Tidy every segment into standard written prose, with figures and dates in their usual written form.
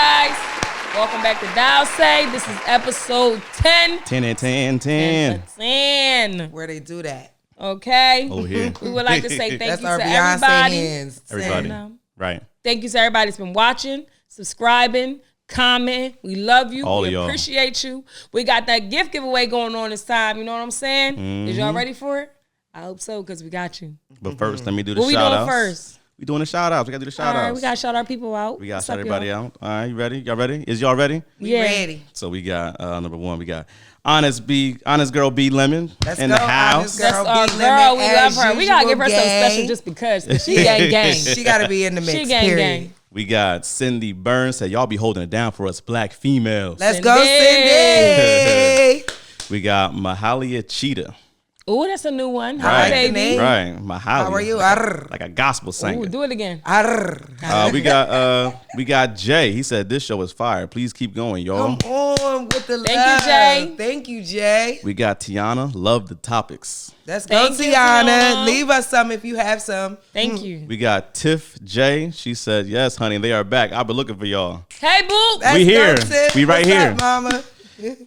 guys? Welcome back to Dial Say. This is episode 10. 10 and 10, 10. 10. Where they do that. Okay. Oh, here. We would like to say thank That's you our to Beyonce everybody. hands. Everybody. And, Right. thank you to everybody that's been watching, subscribing, commenting. We love you. All we of y'all. appreciate you. We got that gift giveaway going on this time. You know what I'm saying? Is y'all ready for it? I hope so, because we got you. But first, let me do the What we shout doing outs. first? We doing the shout outs. We got to do the shout All outs. right, we got to shout our people out. We got to What's shout up, everybody y'all? out. All right, you ready? Y'all ready? Is y'all ready? We Yeah. ready. So we got number one. We got Honest Girl B Lemon Let's in go, the house. Honest That's Girl our B girl. Lemon, We love as her. We got to give her usual, something special gang. just because she gang gang. She got to be in the mix, She gang period. gang. We got Cindy Burns. Said y'all be holding it down for us black females. Let's go, Cindy. Cindy. We got Mahalia Cheetah. Ooh, that's a new one. I Hi, like the baby. name. Right, Mahalia. How are you? Like a gospel singer. Ooh, do it again. Arr. We got Jay. He said this show is fire. Please keep going, y'all. Come on with the Thank you, love. Jay. Thank you, Jay. We got Tiana. Love the topics. Let's go, Thank you, Tiana. Tiana. Leave us some if you have some. Thank you. We got Tiff J. She said, yes, honey, they are back. I've been looking for y'all. Hey, boo. Let's We go, here. Tiff. We right What's here. up, mama?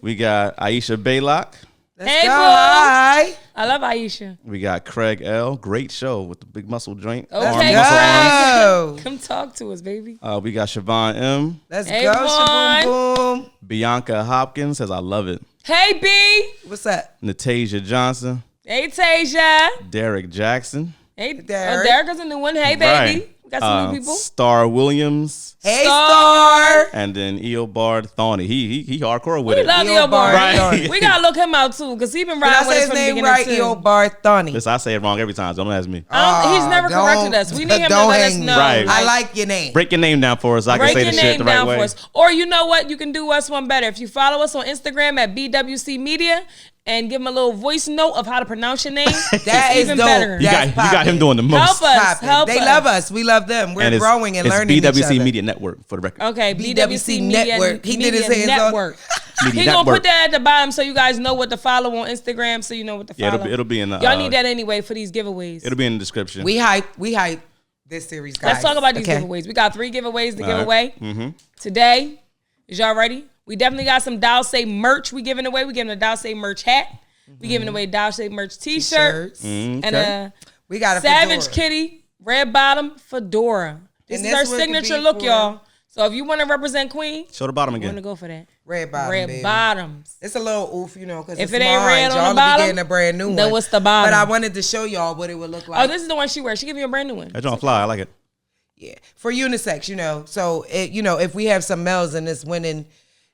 We got Aisha Baylock. Let's Hey, go. boo. Hi. I love Aisha. We got Craig L. Great show with the big muscle joint. Okay, arm Let's muscle go. Come talk to us, baby. arms. We got Siobhan M. Let's Hey, go, boy. Shaboom Boom. Bianca Hopkins says, I love it. Hey, B. What's up? Natasia Johnson. Hey, Tasia. Derek Jackson. Hey, Derek. Derek is a new one. Hey, baby. Right. We got some new people. Star Williams. Hey, Star. Star. And then Eobard Thorny. He hardcore with We it. love Eobard. Eobard. Right. We got to look him out, too, because he been Did I riding with say us his from the name beginning, right? too. Eobard Thorny. Listen, I say it wrong every time, so don't ask me. He's never don't- corrected us. We need him to don't let us hang know. me. Right. I like your name. Break your name down for us so I can Break say your the shit name the right down way. for us. Or you know what? You can do us one better. If you follow us on Instagram at BWC Media and give him a little voice note of how to pronounce your name, That it's is even dope. better. You got That's him doing the most. Help us. Poppin'. Help They us. love us. We love them. We're And growing and it's learning each BWC other. Media Network for the record. Okay, BWC Media Network. He did his Media hands on- Network. Media He gonna Network. put that at the bottom so you guys know what to follow on Instagram, so you know what to Yeah, follow. it'll be in the. Y'all need that anyway for these giveaways. It'll be in the description. We hype this series, guys. Let's talk about these Okay. giveaways. We got 3 giveaways to All give right. away today. Is y'all ready? We definitely got some Dial Say merch we giving away. We giving a Dial Say merch hat. We giving away Dial Say merch t-shirt Shirts. and a We got a Savage fedora. Kitty red bottom fedora. This And is our this one could signature be look, for- y'all. So if you want to represent Queen, Show the bottom you want to again. go for that. Red bottom, Red baby. bottoms. It's a little oof, because If it's it ain't mine. red on Y'all the will bottom, be getting a brand new one. then what's the bottom? But I wanted to show y'all what it would look Oh, like. this is the one she wears. She give you a brand new one. That's on fly. I like it. Yeah, for unisex, So if we have some males in this winning,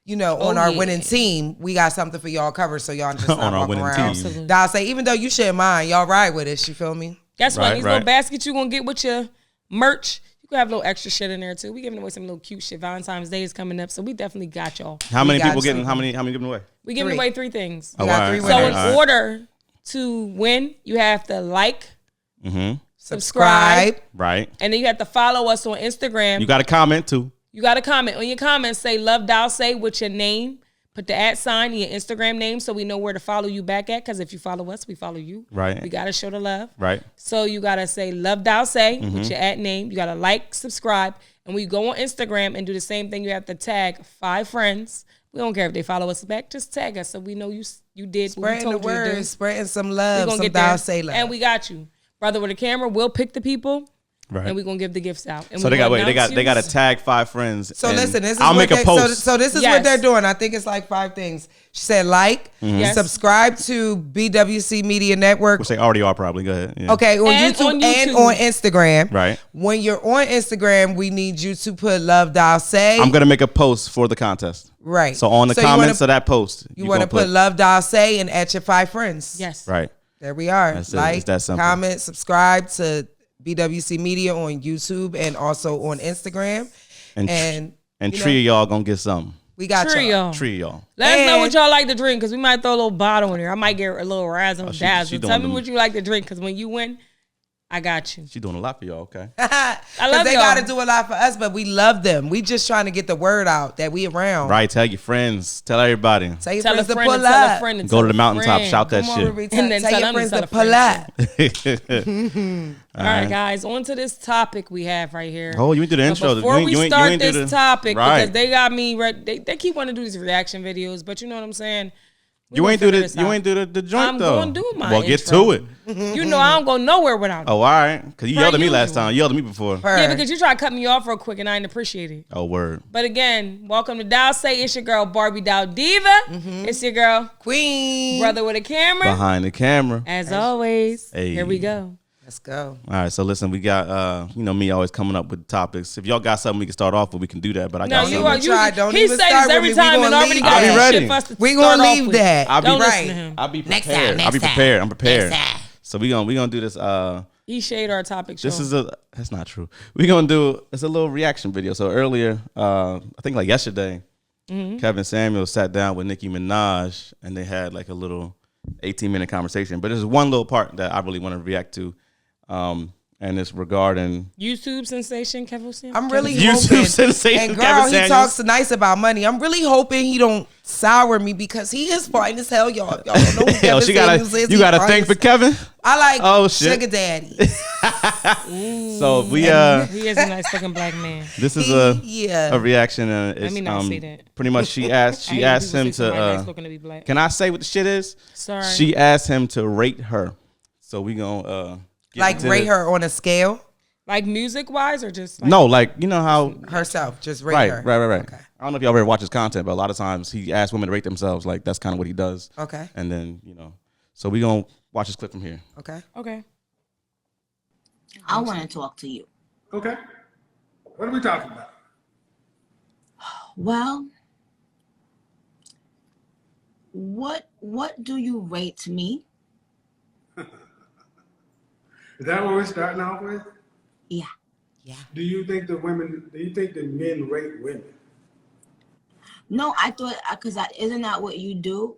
on our yeah. winning team, we got something for y'all covered, so y'all just not On our walking winning around. team. Absolutely. I'll say, even though you share mine, y'all ride with us. You feel me? Guess what? Right, These right. little baskets you gonna get with your merch. You can have a little extra shit in there too. We giving away some little cute shit. Valentine's Day is coming up, so we definitely got y'all. How many got people getting? something. How many giving away? We giving 3. away 3 things. We got 3 So winners. in all right. order to win, you have to like, Mm-hmm. subscribe, Right. and then you have to follow us on Instagram. You got to comment too. You got to comment. On your comments, say Love Dial Say with your name. Put the @ sign and your Instagram name so we know where to follow you back at. Because if you follow us, we follow you. Right. We got to show the love. Right. So you got to say Love Dial Say with your @ name. You got to like, subscribe. And when you go on Instagram and do the same thing, you have to tag 5 friends. We don't care if they follow us back. Just tag us so we know you did what we Spreading the told you to do. word, spreading some We love, gonna some get there. Dial Say love. And we got you. Brother with a camera, we'll pick the people. Right. And we're going to give the gifts out. And So we they got gonna they got announce to you. tag 5 friends. So and listen, this is I'll what make a they, post. So this is Yes. what they're doing. I think it's like 5 things. She said like, Yes. subscribe to BWC Media Network. Which they already are probably. Go ahead. Yeah. Okay, on And YouTube, on and YouTube. on Instagram. Right. When you're on Instagram, we need you to put Love Dial Say. I'm gonna make a post for the contest. right. So on the you comments wanna, of that post, you want to put Love Dial Say and at your 5 friends. Yes. right. There we are. That's it. Like, It's that simple. comment, subscribe to BWC Media on YouTube and also on Instagram. And And you know, three of y'all gonna get something. we got Trio. y'all. Three of y'all. Let us know what And- y'all like to drink because we might throw a little bottle in here. I might get a little razzle she dazzle. doing Tell me them. what you like to drink because when you win, I got you. She doing a lot for y'all, okay? I Because love they y'all. got to do a lot for us, but we love them. We just trying to get the word out that we around. Right, tell your friends. Tell everybody. Tell your Tell a friends to friend pull and tell a up. friend and Go tell to the a mountaintop, friend. shout that Come on, shit. Ruby, And then tell tell your them to friends tell to a pull friend, up. All right, guys, on to this topic we have right here. Oh, you ain't do the But intro. before we start do this the- topic, Right. because they got me, they keep wanting to do these reaction videos, but you know what I'm saying? We You gonna ain't do figure the this you out. ain't do the joint I'm though. gonna do my Well, get intro. to it. You know I don't go nowhere without it. Oh, all right. Because you Per yelled at me last usual. time. You yelled at me before. Yeah, because you tried to cut me off real quick and I didn't appreciate it. Oh, word. But again, welcome to Dow Say. It's your girl, Barbie Dow Diva. It's your girl, Queen. brother with a camera. Behind the camera. As always, Hey. here we go. Let's go. All right, so listen, we got me always coming up with topics. If y'all got something we can start off with, we can do that. But I No, got you something. are. You, Try, don't he even says start this every with me. We time and gonna already leave got that. this I'll be shit ready. for us to We start gonna off leave with. that. I'll be Don't right. listen to him. I'll be Next prepared. time, I'll be next prepared. I'm prepared. Next time. So we gonna do this. He shade our topic show. This is that's not true. We're gonna do it's a little reaction video. So earlier, I think like yesterday, Kevin Samuel sat down with Nicki Minaj and they had like a little 18-minute conversation. But there's one little part that I really want to react to. And it's regarding YouTube sensation Kevin Samuels. I'm really YouTube hoping. sensation And girl, Kevin he Samuels. talks nice about money. I'm really hoping he don't sour me because he is fine as hell, y'all. Y'all don't know who Hell, Kevin she got Samuels is. you He got a fine thing as- for Kevin. I like Oh, shit. sugar daddy. So we He is a nice looking black man. this is Yeah. a reaction and it's Let me not say that. pretty much she asked I hate asked when him people say somebody nice to looking to be black. can I say what the shit is? Sorry. She asked him to rate her. So we gonna get Like into rate it. her on a scale Like music wise or just like, No, like you know how herself. Just rate right, her. right. Okay. I don't know if y'all ever watch his content, but a lot of times he asks women to rate themselves. Like that's kind of what he does. Okay. And then so we gonna watch this clip from here. Okay. Okay. I want to talk to you. Okay. What are we talking about? Well, what do you rate me? Is that what we're starting off with? Yeah. Yeah. Do you think the men rate women? No, I thought because isn't that what you do?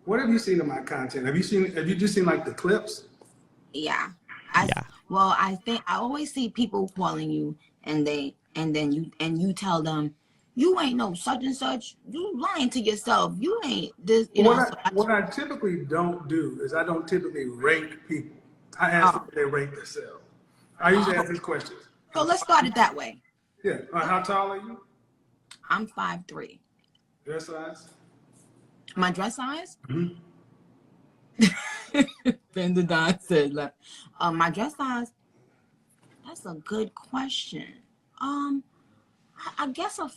What have you seen of my content? Have you just seen like the clips? Yeah. Yeah. Well, I think I always see people calling you and then you tell them you ain't no such and such. You lying to yourself. You ain't this. You know. What I typically don't do is I don't typically rate people. I ask them if they rate themselves. I usually ask these questions. So let's start it that way. Yeah. How tall are you? I'm 5'3". Dress size? My dress size? Mm-hmm. Fender Don said, like, my dress size. That's a good question. I guess a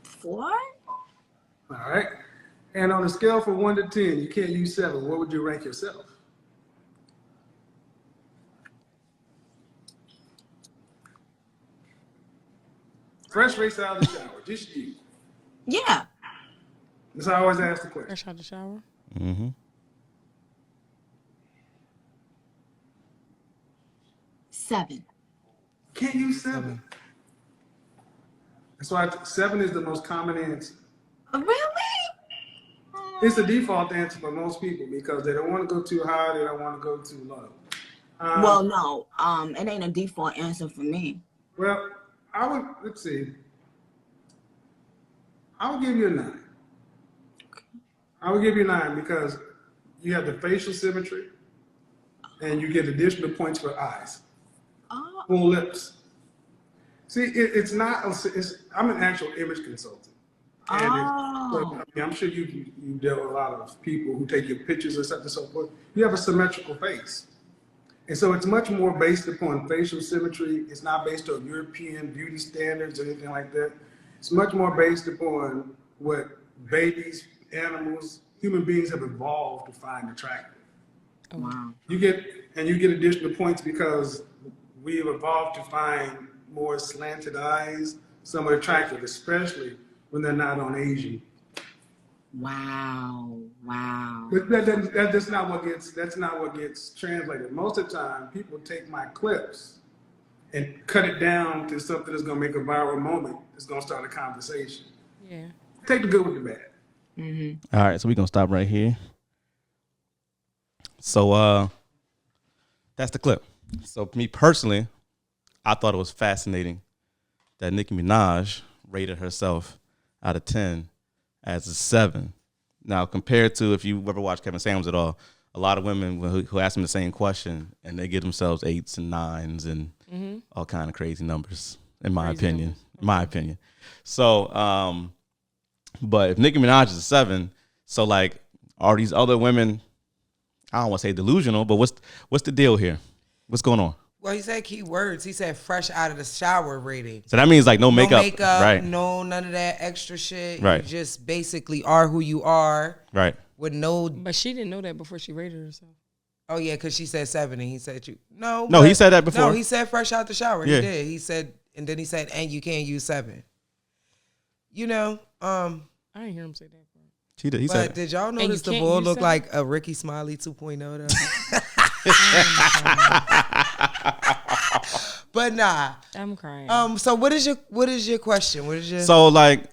4. All right. And on a scale from 1 to 10, you can't use 7. What would you rank yourself? Fresh race out of the shower, just you. Yeah. That's how I always ask the question. Fresh out the shower. Mm-hmm. 7. Can't use 7. That's why 7 is the most common answer. Really? It's the default answer for most people because they don't want to go too high, they don't want to go too low. Well, no. It ain't a default answer for me. Well, let's see. I would give you a 9. I would give you a 9 because you have the facial symmetry and you get additional points for eyes, Oh. full lips. See, it's not, I'm an actual image consultant. And I'm sure you dealt with a lot of people who take your pictures and stuff and so forth. You have a symmetrical face. And so it's much more based upon facial symmetry. It's not based on European beauty standards or anything like that. It's much more based upon what babies, animals, human beings have evolved to find attractive. Wow. You get additional points because we've evolved to find more slanted eyes, somewhat attractive, especially when they're not on Asian. Wow. But that's not what gets translated. Most of the time, people take my clips and cut it down to something that's gonna make a viral moment. That's gonna start a conversation. Yeah. Take the good with the bad. Mm-hmm. All right, so we're gonna stop right here. So that's the clip. So me personally, I thought it was fascinating that Nicki Minaj rated herself out of 10 as a 7. Now, compared to if you ever watched Kevin Samuels at all, a lot of women who ask him the same question and they give themselves 8s and 9s and all kind of crazy numbers, in my opinion. In my opinion. So, but if Nicki Minaj is a 7, so like, are these other women, I don't want to say delusional, but what's the deal here? What's going on? Well, he said key words. He said fresh out of the shower rating. So that means like no makeup. No makeup, right. No none of that extra shit. Right. You just basically are who you are. Right. With no. But she didn't know that before she rated herself. Oh yeah, because she said 7 and he said you. No, he said that before. No, he said fresh out the shower. Yeah. He did. He said, and then he said, and you can't use 7. You know, I didn't hear him say that. He did. He said. Did y'all notice the bull look like a Ricky Smiley 2.0 though? But nah, I'm crying. So what is your question? What is your So like,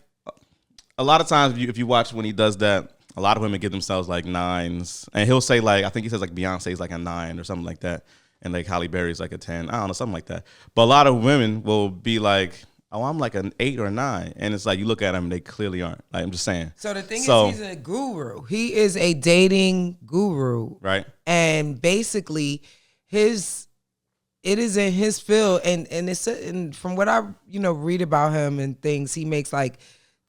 a lot of times if you watch when he does that, a lot of women give themselves like 9s, and he'll say like, I think he says like Beyonce's like a 9 or something like that, and like Halle Berry's like a 10. I don't know, something like that. But a lot of women will be like, oh, I'm like an 8 or a 9, and it's like you look at them, and they clearly aren't. Like I'm just saying. So the thing is, he's a guru. He is a dating guru, right? And basically, it is in his field, and it's and from what I read about him and things, he makes like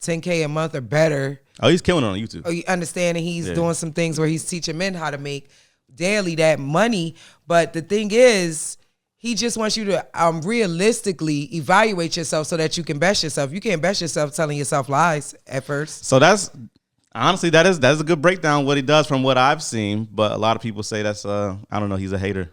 $10K a month or better. Oh, he's killing it on YouTube. Oh, you understand? And he's doing some things where he's teaching men how to make daily that money. But the thing is, he just wants you to realistically evaluate yourself so that you can best yourself. You can't best yourself telling yourself lies at first. So that's honestly that is a good breakdown what he does from what I've seen. But a lot of people say that's I don't know, he's a hater.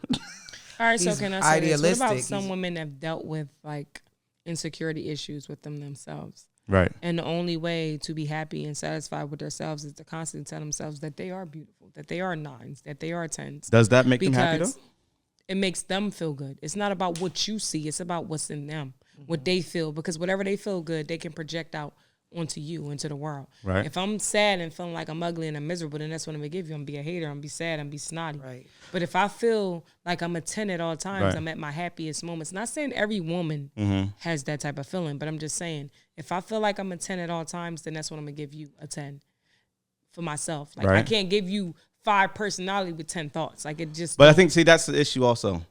All right, so can I say this? What about idealistic. some women that have dealt with like insecurity issues with themselves? Right. And the only way to be happy and satisfied with themselves is to constantly tell themselves that they are beautiful, that they are 9s, that they are 10s. Does that make them happy though? It makes them feel good. It's not about what you see. It's about what's in them, what they feel. Because whatever they feel good, they can project out onto you, into the world. Right. If I'm sad and feeling like I'm ugly and I'm miserable, then that's what I'm going to give you. I'm going to be a hater. I'm going to be sad. I'm going to be snotty. Right. But if I feel like I'm a 10 at all times, Right. I'm at my happiest moments. Not saying every woman has that type of feeling, but I'm just saying, if I feel like I'm a 10 at all times, then that's what I'm going to give you, a 10 for myself. Like, Right. I can't give you 5 personality with 10 thoughts. Like, it just... But I think, see, that's the issue also.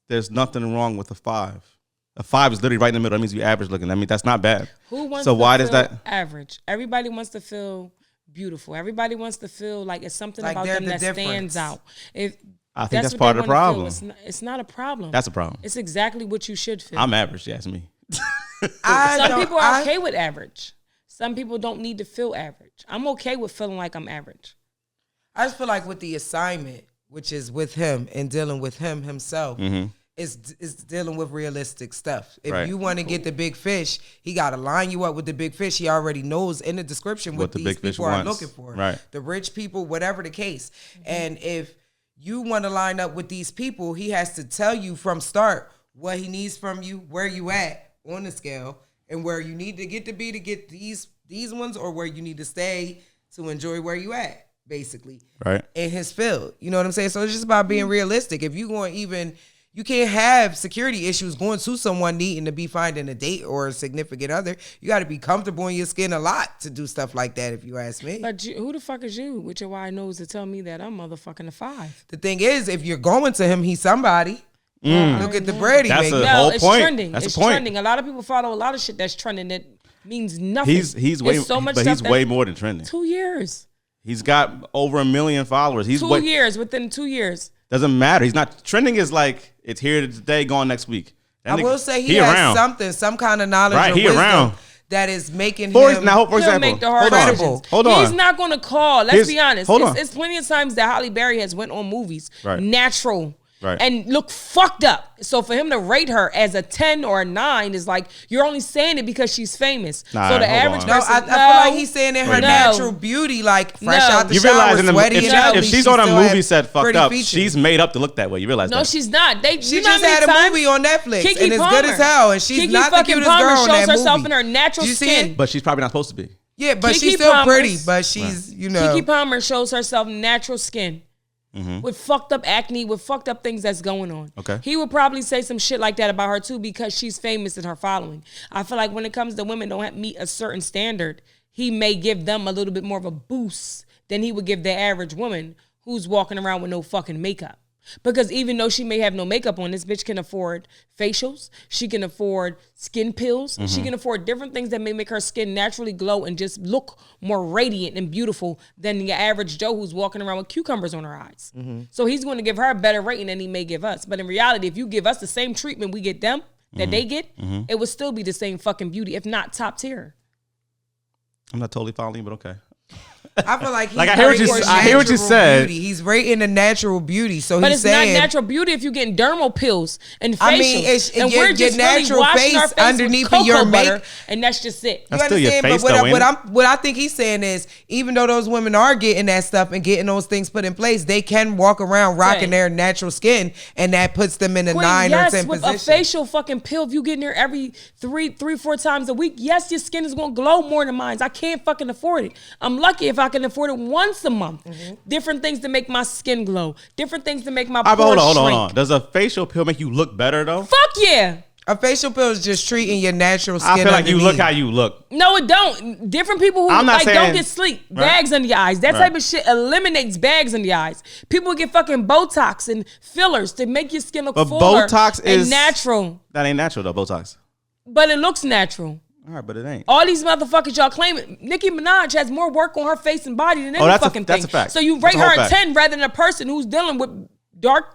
There's nothing wrong with a 5. A 5 is literally right in the middle. That means you average looking. I mean, that's not bad. Who wants so to why feel does that average? Everybody wants to feel beautiful. Everybody wants to feel like it's something Like about they're them the that stands difference. out. If I think that's what part they of the wanna problem. feel, it's not a problem. That's a problem. It's exactly what you should feel. I'm average, yes, me. Some people are okay with average. Some people don't need to feel average. I'm okay with feeling like I'm average. I just feel like with the assignment, which is with him and dealing with him himself, is dealing with realistic stuff. If Right. you want to get the big fish, he got to line you up with the big fish. He already knows in the description what the these big fish people are wants. looking for. Right. The rich people, whatever the case. And if you want to line up with these people, he has to tell you from start what he needs from you, where you at on the scale, and where you need to get these ones, or where you need to stay to enjoy where you at, basically. Right. In his field. You know what I'm saying? So it's just about being realistic. If you going you can't have security issues going to someone needing to be finding a date or a significant other. You got to be comfortable in your skin a lot to do stuff like that, if you ask me. But who the fuck is you with your wide nose to tell me that I'm motherfucking a 5? The thing is, if you're going to him, he's somebody. Look at the bread he That's making. The whole it's point. trending. That's it's the point. trending. A lot of people follow a lot of shit that's trending that means nothing. He's way, It's so much but stuff he's way more than trending. 2 years. He's got over 1 million followers. He's 2 years. Within 2 years. Doesn't matter. He's not trending. Is like it's here today, gone next week. I will say he has around. some kind of knowledge Right, or he wisdom around. that is making For him. example, He'll make the hard Hold on. decisions. Hold on. He's not going to call. Let's Here's- be honest. hold on. It's plenty of times that Halle Berry has went on movies, Right. natural, Right. and look fucked up. So for him to rate her as a 10 or a 9 is like, you're only saying it because she's famous. Nah, so the hold average on. No, person, I feel like he's saying in her Wait a minute. natural beauty, like fresh No. out the You shower, realize sweaty and ugly, if she's she on a still movie has set fucked pretty up, features. she's made up to look that way. You realize No, that? she's not. She just had a movie on Netflix, and it's good as hell, and she's Keke not the fucking cutest Palmer girl in shows that herself movie. in her natural Did you see skin. it? But she's probably not supposed to be. Yeah, but Keke she's still Palmer's- pretty, but she's, you know. Keke Palmer shows herself natural skin. with fucked up acne, with fucked up things that's going on. Okay. He would probably say some shit like that about her too because she's famous in her following. I feel like when it comes to women don't have meet a certain standard, he may give them a little bit more of a boost than he would give the average woman who's walking around with no fucking makeup. Because even though she may have no makeup on, this bitch can afford facials. She can afford skin pills. She can afford different things that may make her skin naturally glow and just look more radiant and beautiful than the average Joe who's walking around with cucumbers on her eyes. So he's going to give her a better rating than he may give us. But in reality, if you give us the same treatment we get them, that they get, it would still be the same fucking beauty, if not top tier. I'm not totally following, but okay. I feel like he's Like, I hear what you said. Beauty. He's rating the natural beauty. So but he's it's saying, not natural beauty if you're getting dermal pills and facials. I mean, it's and your we're just natural really washing face our face underneath with of your cocoa butter, make. and that's just it. That's you still your understand? face, But though, ain't it? what I think he's saying is, even though those women are getting that stuff and getting those things put in place, they can walk around rocking their natural skin, and that puts them in a 9 or 10 with position. a facial fucking pill, if you get in there every three, 4 times a week, yes, your skin is gonna glow more than mine. I can't fucking afford it. I'm lucky if I can afford it once a month. Different things to make my skin glow. Different things to make my pores Hold shrink. on. Does a facial pill make you look better though? Fuck yeah. A facial pill is just treating your natural skin. I feel like underneath. you look how you look. No, it don't. Different people who I'm not like don't saying- get sleep, Right. bags under your eyes. That type of shit eliminates bags under your eyes. People get fucking Botox and fillers to make your skin look But fuller Botox and is natural. That ain't natural though, Botox. But it looks natural. All right, but it ain't. All these motherfuckers y'all claiming. Nicki Minaj has more work on her face and body than any that's a- fucking that's thing. a fact. So you That's rate a whole her a fact. 10 rather than a person who's dealing with dark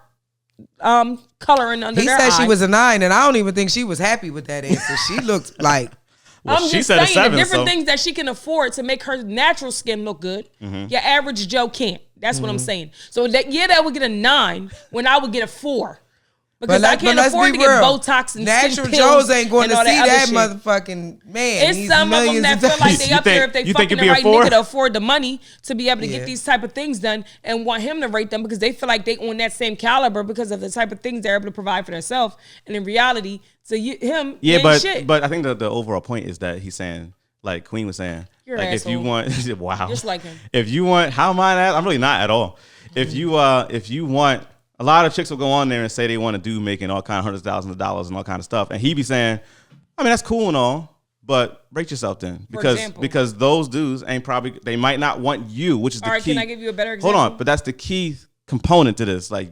coloring under He their said eye. she was a 9, and I don't even think she was happy with that answer. She looked like Well, I'm she just said a saying 7, the different so- things that she can afford to make her natural skin look good. Your average Joe can't. That's what I'm saying. So that would get a 9 when I would get a 4. Because I can't afford to get Botox and natural skin pills Joes ain't going and to all see other that shit. motherfucking man. It's He's some of them millions that feel like they You up there think- if they you think fucking it'd the be a right 4? nigga to afford the money to be able to Yeah. get these type of things done and want him to rate them because they feel like they on that same caliber because of the type of things they're able to provide for themselves. And in reality, he Yeah, ain't shit. but I think the overall point is that he's saying, like Queen was saying, You're like an if you asshole. want, wow, Just like him. If you want, how am I at? I'm really not at all. If you want, a lot of chicks will go on there and say they want a dude making all kind of hundreds of thousands of dollars and all kind of stuff, and he be saying, I mean that's cool and all, but rate yourself then because those dudes they might not want you, which is the key. All right, can I give you a better example? Hold on, but that's the key component to this. Like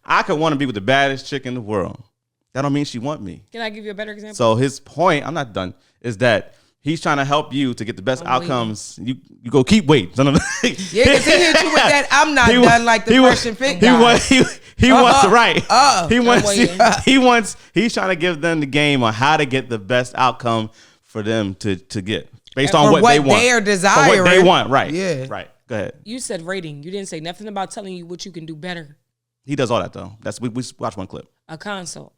I could want to be with the baddest chick in the world. That don't mean she want me. Can I give you a better example? So his point, I'm not done, is that he's trying to help you to get the best outcomes. You go keep waiting. Yeah, because he hit you with that. I'm not done like the Fresh and Fit guy. He wants to write. He He's trying to give them the game on how to get the best outcome for them to get based on For what they want. they are For desiring. what they want, right? Yeah. Right. Go ahead. You said rating. You didn't say nothing about telling you what you can do better. He does all that though. We watched one clip. A consult.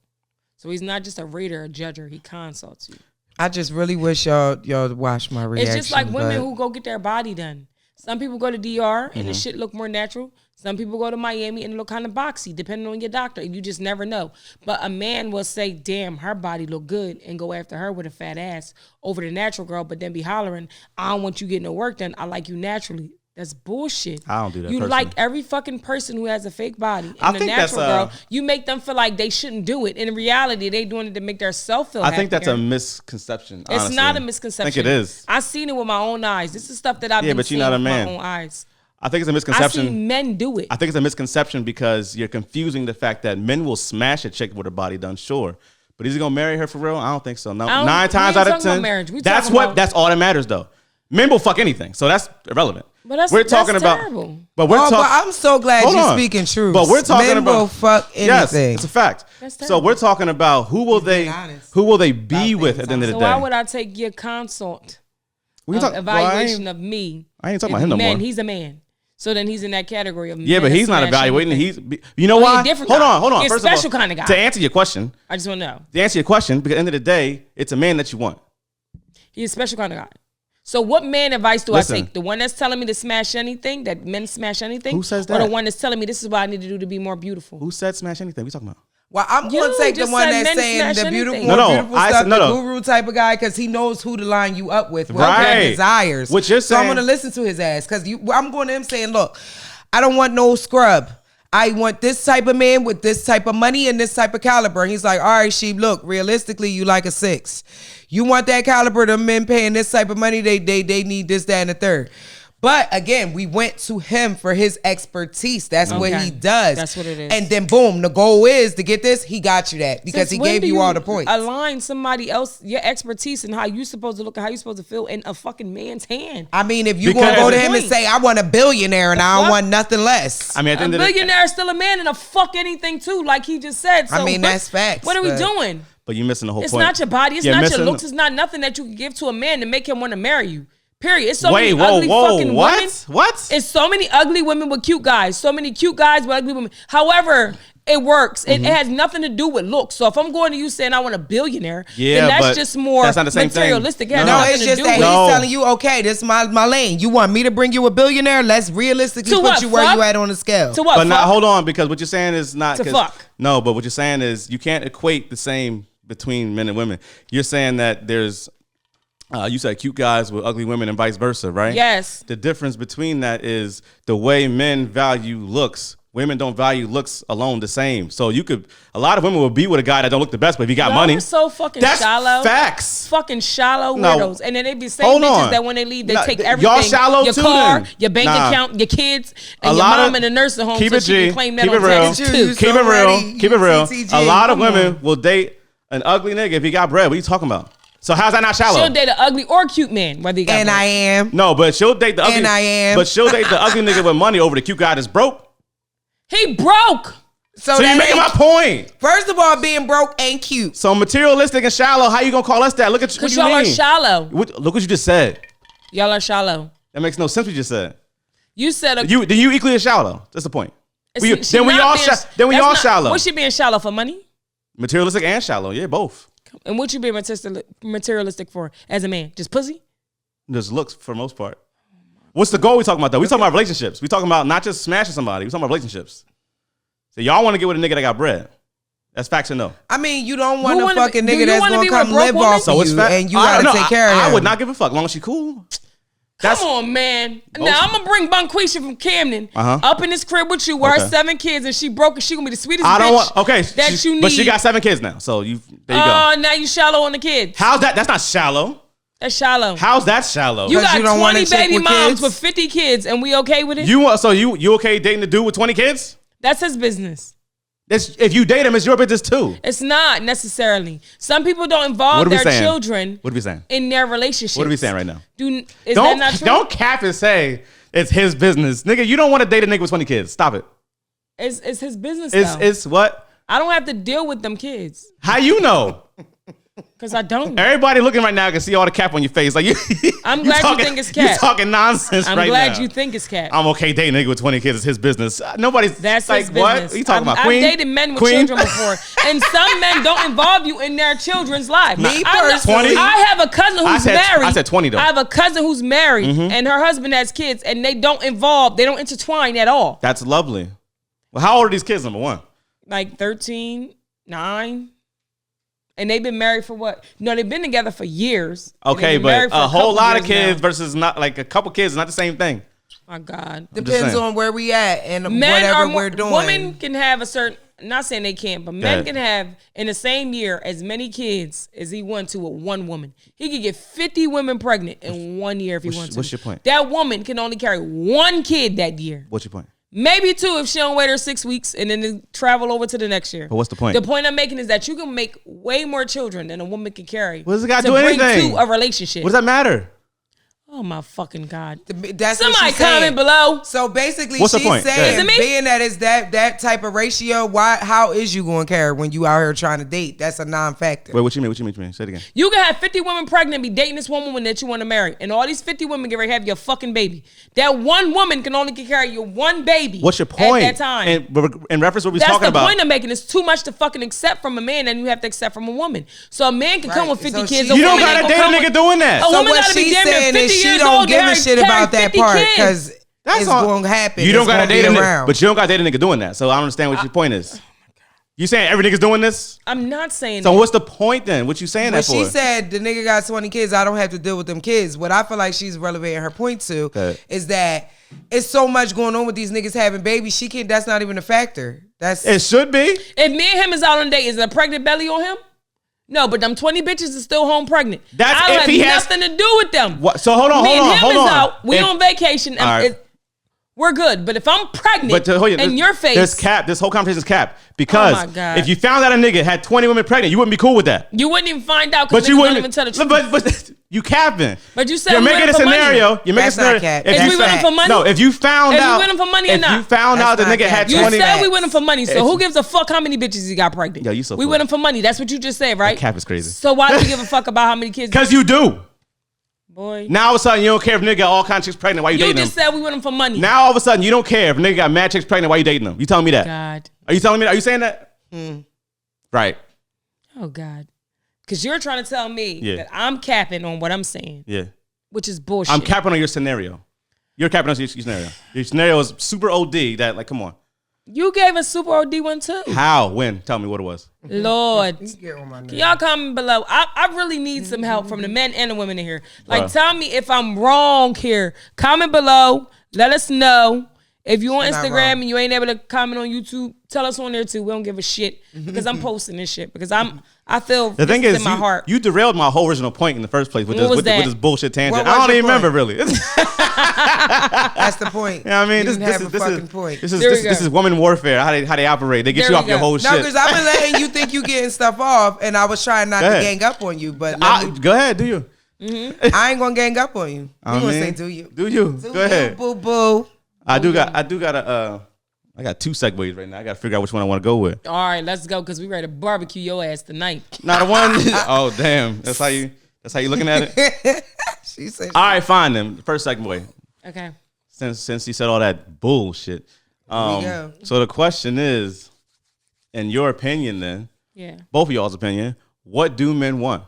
So he's not just a rater, a judger. He consults you. I just really wish y'all watch my reaction. It's just like women who go get their body done. Some people go to DR and the shit look more natural. Some people go to Miami and look kind of boxy, depending on your doctor. You just never know. But a man will say, damn, her body look good, and go after her with a fat ass over the natural girl, but then be hollering, I don't want you getting no work done. I like you naturally. That's bullshit. I don't do that You personally. like every fucking person who has a fake body. And I the think that's, natural girl, you make them feel like they shouldn't do it. In reality, they doing it to make their self feel I think that's a happier. misconception. It's honestly. not a misconception. I think it is. I seen it with my own eyes. This is stuff that I've been but you're seeing not a with man. my own eyes. I think it's a I misconception. see men do it. I think it's a misconception because you're confusing the fact that men will smash a chick with her body done, sure. But is he gonna marry her for real? I don't think so. No, I don't- 9 we times ain't out of talking about 10. marriage. We That's talking about- that's all that matters though. Men will fuck anything, so that's irrelevant. But that's- we're that's talking about. terrible. But we're but talking. I'm so glad Hold you're on. speaking truth. But we're talking Men about will fuck Yes, anything. it's a fact. That's So terrible. we're talking about who will being honest be about with things. at the end of the So day. why would I take your consult We talk- well, evaluation I of me? ain't talking If about him no man, more. he's a man. So then he's in that category of Yeah, men but that he's not smash evaluating. anything. You know Well, why? he a different Hold guy. on. He a First of all, special kind of guy. to answer your question, I just want to know. because at the end of the day, it's a man that you want. He's a special kind of guy. So what man advice do Listen. I take? The one that's telling me to smash anything, that men smash anything? Who says Or that? the one that's telling me this is what I need to do to be more beautiful? Who said smash anything? We talking about? Well, I'm You going to take the just one said that's men saying smash the beautiful, anything. beautiful I stuff, said- no, the no. guru type of guy, because he knows who to line you up with, what Right. their desires. What you're So I'm saying- going to listen to his ass, because I'm going to him saying, look, I don't want no scrub. I want this type of man with this type of money and this type of caliber. And he's like, all right, Sheep, look, realistically, you like a 6. You want that caliber, the men paying this type of money, they need this, that, and the third. But again, we went to him for his expertise. That's what he does. That's what it is. And then boom, the goal is to get this. He got you that because he gave you all the points. Align somebody else, your expertise and how you supposed to look and how you supposed to feel in a fucking man's hand. I mean, if you gonna go to him and say, I want a billionaire and I don't want nothing less. I mean, a billionaire is still a man and a fuck anything too, like he just said. So I mean, that's facts. What are we doing? But you're missing the whole point. It's not your body. It's not your looks. It's not nothing that you can give to a man to make him want to marry you. Period. It's so many ugly fucking women. What? It's so many ugly women with cute guys. So many cute guys with ugly women. However, it works. It has nothing to do with looks. So if I'm going to you saying I want a billionaire, then that's just more that's not the same materialistic. Thing. No, it's just that he's telling you, okay, this is my lane. You want me to bring you a billionaire? Let's realistically put you where you at on the scale. To what? But now, hold on, because what you're saying is not to fuck. No, but what you're saying is you can't equate the same between men and women. You're saying that there's you said cute guys with ugly women and vice versa, right? Yes. The difference between that is the way men value looks. Women don't value looks alone the same. So a lot of women will be with a guy that don't look the best, but if he got money. Are so fucking that's shallow. Facts. Fucking shallow No. weirdos. And then they be saying bitches that when they leave, they take everything. Y'all shallow your too, car, then. your bank account, your kids, and A your lot mom of- in a nursing home keep so it she G. can claim that Keep on it real. taxes too. Keep it real. Keep it real. A lot of women on. will date an ugly nigga if he got bread. What are you talking about? So how's that not shallow? She'll date an ugly or cute man, whether he got And money. I am. No, but she'll date the ugly. And I am. But she'll date the ugly nigga with money over the cute guy that's broke. He broke. So you're making my point. First of all, being broke ain't cute. So materialistic and shallow. How you gonna call us that? Look at what Because you y'all mean. are shallow. Look what you just said. Y'all are shallow. That makes no sense. What you just said. You said You equally as shallow. That's the point. It's- Then we not all being- then we that's all not- shallow. What's she being shallow for money? Materialistic and shallow. Yeah, both. And what you being materialistic for as a man? Just pussy? Just looks for the most part. What's the goal we talking about though? We talking about relationships. We talking about not just smashing somebody. We talking about relationships. So y'all want to get with a nigga that got bread. That's facts or no? I mean, you don't want a fucking do nigga you that's wanna gonna be with a come broke live woman? off So of it's you, fact. and you gotta take care of him. I would not give a fuck. As long as she cool. Come on, man. Now I'm gonna bring Bunquisha from Camden up in this crib with you with her 7 kids, and she broke, and she gonna be the sweetest bitch that you need. But she got 7 kids now, so there you go. Oh, now you shallow on the kids. How's that? That's not shallow. That's shallow. How's that shallow? You got you don't want 20 a chick baby with moms kids? with 50 kids, and we okay with it? You okay dating a dude with 20 kids? That's his business. If you date him, it's your business too. It's not necessarily. Some people don't involve their children What are we saying? in their relationships. What are we saying right now? Is that not true? Don't cap and say it's his business. Nigga, you don't want to date a nigga with 20 kids. Stop it. It's his business, though. It's what? I don't have to deal with them kids. How you know? Because I don't. Everybody looking right now can see all the cap on your face. Like I'm glad you think it's cap. You're talking nonsense I'm right now. glad you think it's cap. I'm okay dating a nigga with 20 kids. It's his business. Nobody's That's like, his what? business. What are you talking about? I've Queen? dated men with Queen? children before, and some men don't involve you in their children's lives. Me personally, 20? I have a cousin who's married. I said 20 though. I have a cousin who's married, and her husband has kids, and they don't intertwine at all. That's lovely. Well, how old are these kids, number one? Like 13, 9. And they've been married for what? No, they've been together for years. Okay, but a whole lot of kids versus not like a couple kids is not the same thing. My God. Depends on where we at and whatever we're doing. Women can have a certain, not saying they can't, but men can have in the same year as many kids as he wants to with one woman. He could get 50 women pregnant in 1 year if he wants to. What's your point? That woman can only carry 1 kid that year. What's your point? Maybe 2 if she don't wait her 6 weeks and then travel over to the next year. But what's the point? The point I'm making is that you can make way more children than a woman can carry. What does it got to to do bring anything? to a relationship. What does that matter? Oh my fucking God. That's Somebody what she's saying. comment below. So basically, What's the she's point? saying, Is it me? being that it's that type of ratio, how is you going to care when you out here trying to date? That's a non-factor. Wait, what you mean? What you mean? Say it again. You can have 50 women pregnant and be dating this one woman that you want to marry. And all these 50 women get ready to have your fucking baby. That one woman can only carry your one baby. What's your point? At that time. In reference to what we was That's talking the about. point I'm making. It's too much to fucking accept from a man and you have to accept from a woman. So a man can come with 50 So kids. she- You don't gotta date a nigga doing that. A So woman what gotta be she's damn near saying 50 is she years don't old, give a carry shit about that 50 part kids. because it's all. going to happen. You don't It's gotta gonna date be a nigga, around. but you don't gotta date a nigga doing that. So I don't understand what your point is. You saying every nigga's doing this? I'm not saying So that. what's the point then? What you saying But that for? she said the nigga got 20 kids. I don't have to deal with them kids. What I feel like she's relevating her point to Okay. is that it's so much going on with these niggas having babies. She can't. That's not even a factor. It should be. If me and him is out on a date, is it a pregnant belly on him? No, but them 20 bitches is still home pregnant. That's I don't if have he has- nothing to do with them. What? So hold on, Me and him hold is on. out. We If- on vacation. And All right. we're good. But if I'm pregnant But hold on, in your face, this whole conversation is cap because Oh my God. if you found out a nigga had 20 women pregnant, you wouldn't be cool with that. you wouldn't even find out because But you don't wouldn't even tell the truth. But you capping. But you said you're we making a with him for scenario. money. You're making a That's not scenario. cap. If Is you we with him fact. for money? No, if you found Is we out, with him for money or if not? you found That's out the not nigga cap. had You 20, said we with him for money, so If- who gives a fuck how many bitches he got pregnant? Yo, you so we full. with him for money. That's what you just said, right? cap is crazy. So why do you give a fuck about how many kids? Because you do. Boy, Now all of a sudden you don't care if nigga got all kinds of chicks pregnant. Why you you dating just them? said we with him for money. Now all of a sudden you don't care if nigga got mad chicks pregnant. Why you dating them? You telling me that? God. Are you telling me that? Are you saying that? Right. Oh God. Because you're trying to tell me Yeah. that I'm capping on what I'm saying, Yeah. which is bullshit. I'm capping on your scenario. You're capping on your scenario. Your scenario is super OD. That like, come on. You gave a super OD one too. How? When? Tell me what it was. Lord. Get on my nerves. Can y'all comment below? I really need some help from the men and the women in here. Like, Bruh. tell me if I'm wrong here. Comment below. Let us know. If you on You're not Instagram wrong. and you ain't able to comment on YouTube, tell us on there too. We don't give a shit because I'm posting this shit because I feel The thing this is, in my heart. you derailed my whole original point in the first place with What this was with that? this bullshit tangent. What I was don't your even remember point? really. You know That's the point. what I mean? You didn't have a fucking point. This is There we this go. is woman warfare. How they operate. They get There you we off your go. whole No, shit. because I've been letting you think you getting stuff off, and I was trying not Go to ahead. gang up on you, but let me- Go ahead, do you? I ain't gonna gang up on you. You I gonna mean, say do you? Do you? Do Go you, ahead. boo boo. I got two segues right now. I got to figure out which one I want to go with. All right, let's go because we ready to barbecue your ass tonight. Now the one. Oh damn. That's how you looking at it. She said, All right, fine then. First segue. Okay. Since he said all that bullshit. go. So the question is, in your opinion, then, Yeah. both of y'all's opinion, what do men want?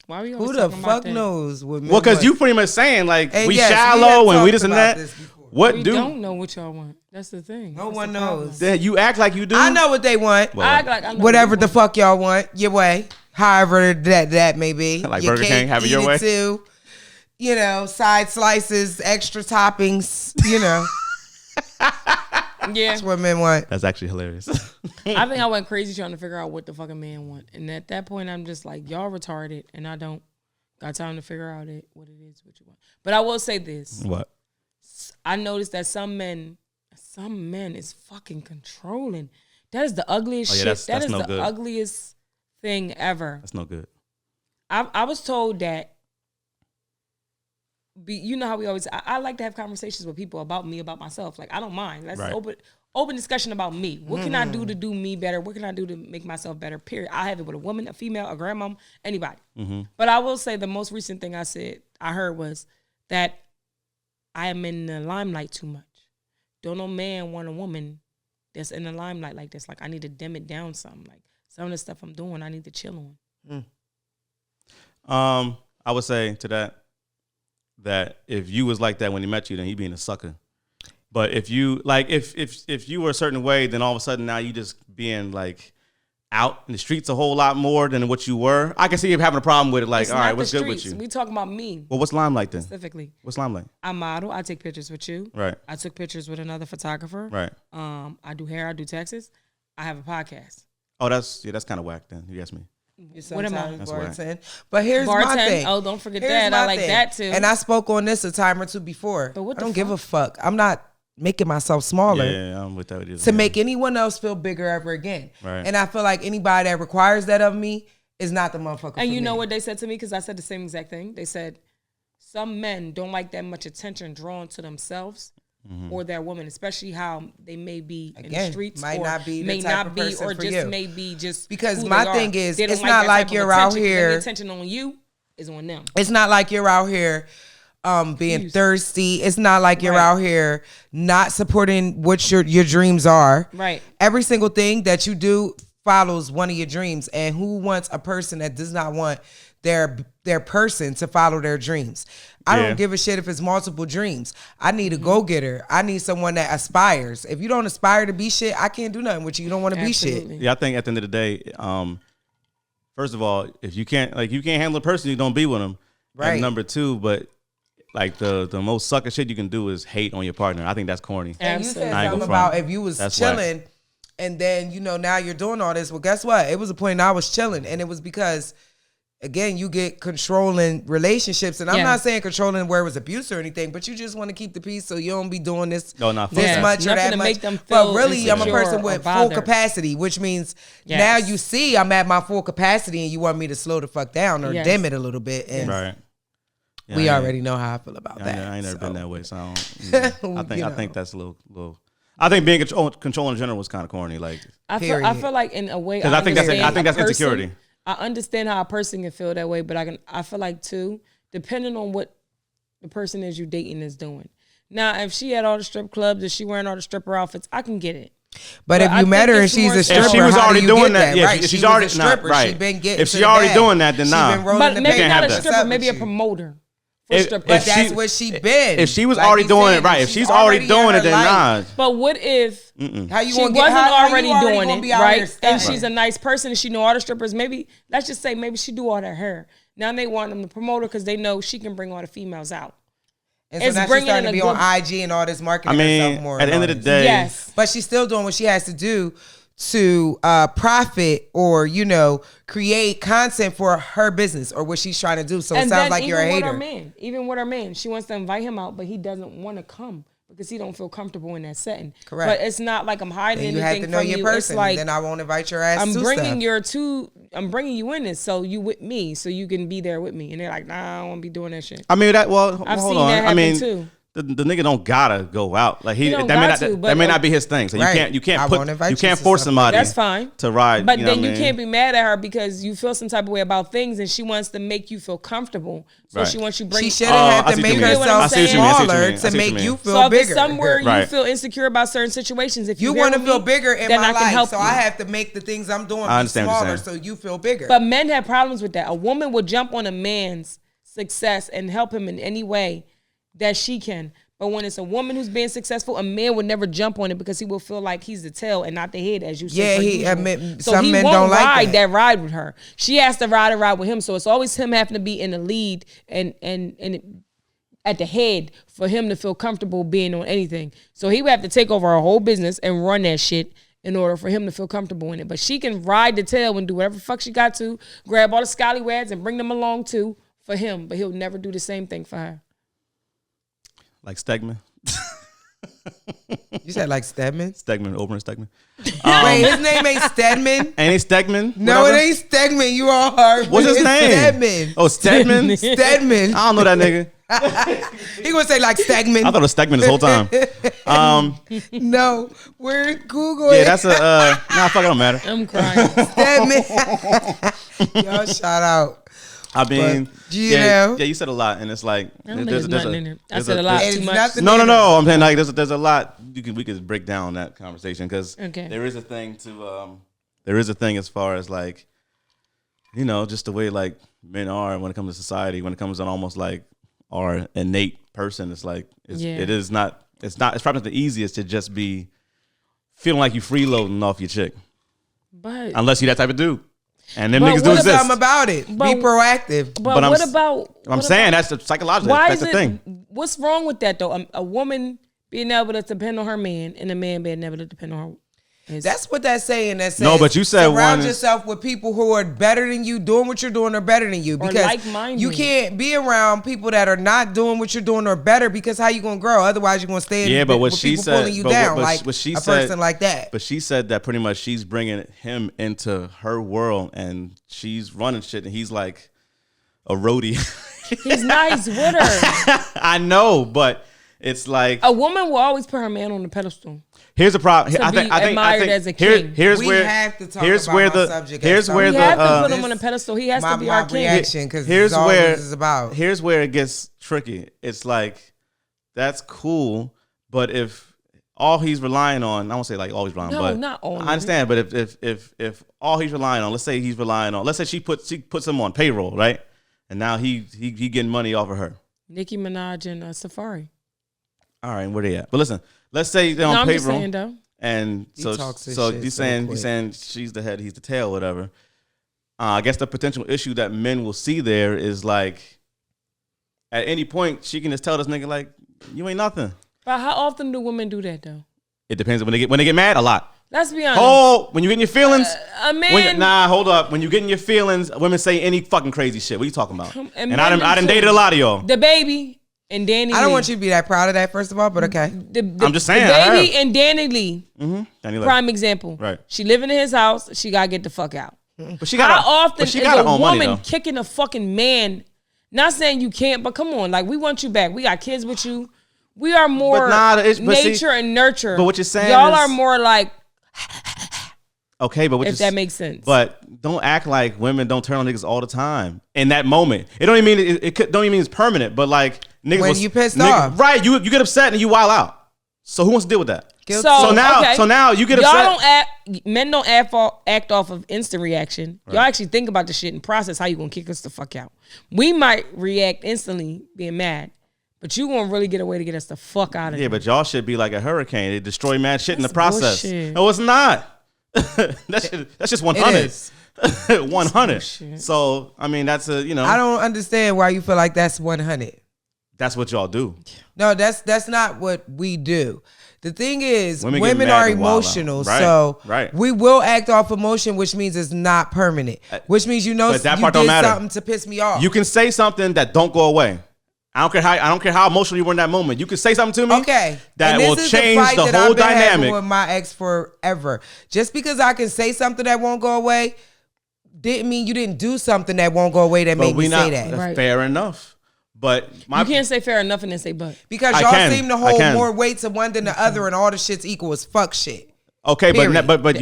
Why are we always who the talking about fuck that? knows what men Well, because want? you pretty much saying like And we yes, we shallow have and we talked this and about that. this before. What We do? don't know what y'all want. That's the thing. No That's one the problem. knows. Then you act like you do. I know what they want. Well, I act like I know Whatever what the you want. fuck y'all want, your way. However that may be. Like Your Burger King, cake, have it eat your way? Too. You know, side slices, extra toppings. You know, Yeah. that's what men want. That's actually hilarious. I think I went crazy trying to figure out what the fucking man want. And at that point, I'm just like, y'all retarded. And I don't got time to figure out what it is, what you want. But I will say this. What? I noticed that some men is fucking controlling. That is the ugliest Oh, yeah, shit. that's That is no the good. ugliest thing ever. That's no good. I was told that. You know how we always. I like to have conversations with people about me, about myself. Like I don't mind. Let's Right. open discussion about me. What can I do to do me better? What can I do to make myself better? Period. I have it with a woman, a female, a grandmom, anybody. But I will say the most recent thing I heard was that I am in the limelight too much. Don't no man want a woman that's in the limelight like this. Like I need to dim it down some. Like some of the stuff I'm doing, I need to chill on. I would say to that if you was like that when he met you, then he being a sucker. But if you like, if you were a certain way, then all of a sudden now you just being like out in the streets a whole lot more than what you were. I can see you having a problem with it. Like, It's all not right, the what's good with streets. you? We talking about me Well, what's limelight then? specifically. What's limelight? I model. I take pictures with you. Right, I took pictures with another photographer. right. I do hair. I do taxes. I have a podcast. Oh, that's kind of whack then. You ask me. What am I? Sometimes That's whack. bartend. But here's my Bartend. thing. Oh, don't forget Here's that. I my like thing. that too. And I spoke on this a time or two before. But what I the don't give a fuck? fuck. I'm not making myself smaller. Yeah, I'm with that. With To make anyone else feel bigger ever again. Right. And I feel like anybody that requires that of me is not the motherfucker. And for you know me. what they said to me? Because I said the same exact thing. They said some men don't like that much attention drawn to themselves or their women, especially how they may be in the Again, streets might or not be the may type not of be, person or for just you. may be just Because who my they are. thing is, They don't it's not that like type of you're out attention, 'cause here- any attention on you is on them. It's not like you're out here being Excuse. thirsty. It's not like you're Right. out here not supporting what your dreams are. Right. Every single thing that you do follows one of your dreams. And who wants a person that does not want their person to follow their dreams. I don't give a shit if it's multiple dreams. I need a go-getter. I need someone that aspires. If you don't aspire to be shit, I can't do nothing with you. You don't want to be shit. Yeah, I think at the end of the day, first of all, if you can't handle a person, you don't be with them. Right. And number two, but like the most sucker shit you can do is hate on your partner. I think that's corny. And you said something about if you was chilling and then, now you're doing all this. Well, guess what? It was a point I was chilling, and it was because, again, you get controlling relationships. And I'm not saying controlling where it was abuse or anything, but you just want to keep the peace so you don't be doing this this much or that much. Make them but really, I'm a person with full capacity, which means now you see I'm at my full capacity and you want me to slow the fuck down or dim it a little bit. And right. Yeah, we already know how I feel about that. I ain't never been that way, so I don't, I think that's a little. I think being control in general was kind of corny. Like I feel like in a way, because I think that's insecurity. I understand how a person can feel that way, but I feel like too, depending on what the person is you dating is doing. Now, if she had all the strip clubs, if she wearing all the stripper outfits, I can get it. But if you met her and she's a stripper, if she was already doing that, yeah, right? she's already a stripper. Right. She been getting. If she's already doing that, then nah. But maybe not a stripper, maybe a promoter. But that's what she been. If she was already doing it, right? If she's already doing it, then nah. But what if how you she wasn't already doing it, right? And she's a nice person and she know all the strippers. Maybe, let's just say maybe she do all their hair. Now they want them to promote her because they know she can bring all the females out. And so now she's starting to be on IG and all this marketing herself more. At the end of the day. Yes. But she's still doing what she has to do to profit or, create content for her business or what she's trying to do. So it sounds like you're a hater. Even with her man, she wants to invite him out, but he doesn't want to come because he don't feel comfortable in that setting. Correct. But it's not like I'm hiding anything from you. You have to know your person. It's like, then I won't invite your ass I'm bringing you in this so you with me so you can be there with me. And they're like, nah, I don't want to be doing that shit. I mean, I've hold seen on. that happen too. The nigga don't gotta go out. Like that may not be his thing. So you can't force somebody. That's fine to ride. But then you can't be mad at her because you feel some type of way about things, and she wants to make you feel comfortable. So she wants you bring. She shouldn't have to make herself smaller to make you feel bigger. So if it's somewhere you feel insecure about certain situations, if you want to feel bigger in my life, so I have to make the things I'm doing be smaller so you feel bigger. But men have problems with that. A woman will jump on a man's success and help him in any way that she can. But when it's a woman who's being successful, a man would never jump on it because he will feel like he's the tail and not the head, as you said. Yeah, some men don't like that ride with her. She has to ride with him. So it's always him having to be in the lead and at the head for him to feel comfortable being on anything. So he would have to take over her whole business and run that shit in order for him to feel comfortable in it. But she can ride the tail and do whatever the fuck she got to, grab all the scallywags and bring them along too for him. But he'll never do the same thing for her. Like Stegman. You said like Stedman? Stegman, Oberyn Stegman. Wait, his name ain't Stedman? Ain't it Stegman? No, it ain't Stegman. You all hard. What's his name? Stedman. Oh, Stedman? Stedman. I don't know that nigga. He gonna say like Stegman. I thought it was Stegman this whole time. No, we're Google. Yeah, that's fuck, it don't matter. I'm crying. Stedman. Y'all shout out. I mean, you said a lot, and it's like there's nothing in it. I said a lot too much. No. I'm saying like there's a lot we could break down that conversation because there is a thing as far as like just the way like men are when it comes to society, when it comes to almost like our innate person. It's like it's probably the easiest to just be feeling like you freeloading off your chick, but unless you that type of dude. And them but niggas do exist. Something about it. Be proactive. But what about? I'm saying that's the psychological. That's the thing. What's wrong with that though? A woman being able to depend on her man, and a man being able to depend on her. That's what that's saying. That says, no, but you said surround yourself with people who are better than you, doing what you're doing or better than you. Because you can't be around people that are not doing what you're doing or better. Because how you gonna grow? Otherwise, you're gonna stay. But what with she people said, pulling you down, like what she a said, person like that. But she said that pretty much she's bringing him into her world and she's running shit, and he's like a roadie. He's nice with her. I know, but it's like a woman will always put her man on the pedestal. Here's the problem. I think as a king. Here's we where have to talk here's about where my the subject. here's where we the have to put him on a pedestal. He has to be our king. Reaction, because here's where this is about. Here's where it gets tricky. It's like that's cool, but if all he's relying on, I won't say like always relying, but not all. I understand. But if all he's relying on, let's say she puts him on payroll, right? and now he getting money off of her. Nicki Minaj and Safari. All right, where they at? But listen, let's say they're on I'm just payroll, saying though. and so you saying she's the head, he's the tail, whatever. I guess the potential issue that men will see there is like, at any point she can just tell this nigga like, you ain't nothing. But how often do women do that though? It depends when they get mad a lot. Let's be honest. Oh, when you get in your feelings, a man. hold up. When you get in your feelings, women say any fucking crazy shit. What are you talking about? And I done dated a lot of y'all. The Baby and Danny Lee. I don't want you to be that proud of that, first of all, but okay. I'm just saying. The Baby and Danny Lee. Danny Lee. Prime example. Right. She living in his house. She gotta get the fuck out. But she got how often is a woman money, kicking a fucking man? Not saying you can't, but come on, like we want you back. We got kids with you. We are more nature and nurture. But what you're saying, y'all are more like. Okay, but if that makes sense. But don't act like women don't turn on niggas all the time in that moment. It don't even mean don't even mean it's permanent. But like niggas when you pissed off, right? You get upset and you wild out. So who wants to deal with that? Guilty. So now you get upset. Men don't act off of instant reaction. Right. Y'all actually think about the shit and process how you gonna kick us the fuck out. We might react instantly being mad, but you gonna really get a way to get us the fuck out of here. Yeah, but y'all should be like a hurricane. They destroy mad shit in the process. Bullshit. No, it's not. that's just 100. 100. So I mean, that's a I don't understand why you feel like that's 100. That's what y'all do. No, that's not what we do. The thing is, women are emotional, right, so right. we will act off emotion, which means it's not permanent. Which means you did something to piss me off. You can say something that don't go away. I don't care how emotional you were in that moment. You can say something to me. Okay. That will change the whole dynamic. With my ex forever. Just because I can say something that won't go away, didn't mean you didn't do something that won't go away that made me say that. Right. Fair enough. But you can't say fair enough and then say but. Because y'all seem to hold more weight to one than the other, and all the shit's equal as fuck shit. Okay, but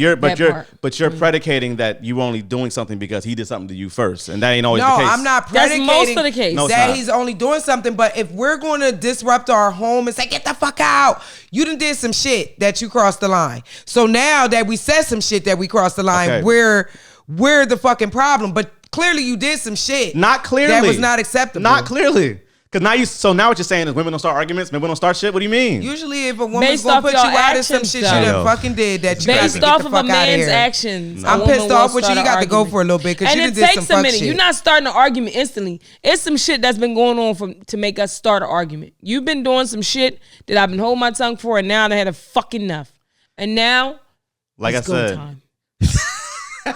you're predicating that you only doing something because he did something to you first, and that ain't always the case. No, I'm not predicating that's most of the case. That he's only doing something. But if we're going to disrupt our home and say get the fuck out, you done did some shit that you crossed the line. So now that we said some shit that we crossed the line, we're the fucking problem. But clearly you did some shit. Not clearly. That was not acceptable. Not clearly. Because now what you're saying is women don't start arguments, men don't start shit. What do you mean? Usually if a woman's going to put you out of some shit you done fucking did that you got to get the fuck out of here. Based off of a man's actions. I'm pissed off with you. You got to go for a little bit because you done did some fuck shit. And it takes a minute. You're not starting an argument instantly. It's some shit that's been going on to make us start an argument. You've been doing some shit that I've been holding my tongue for, and now I had a fucking enough. And now, like I said, time.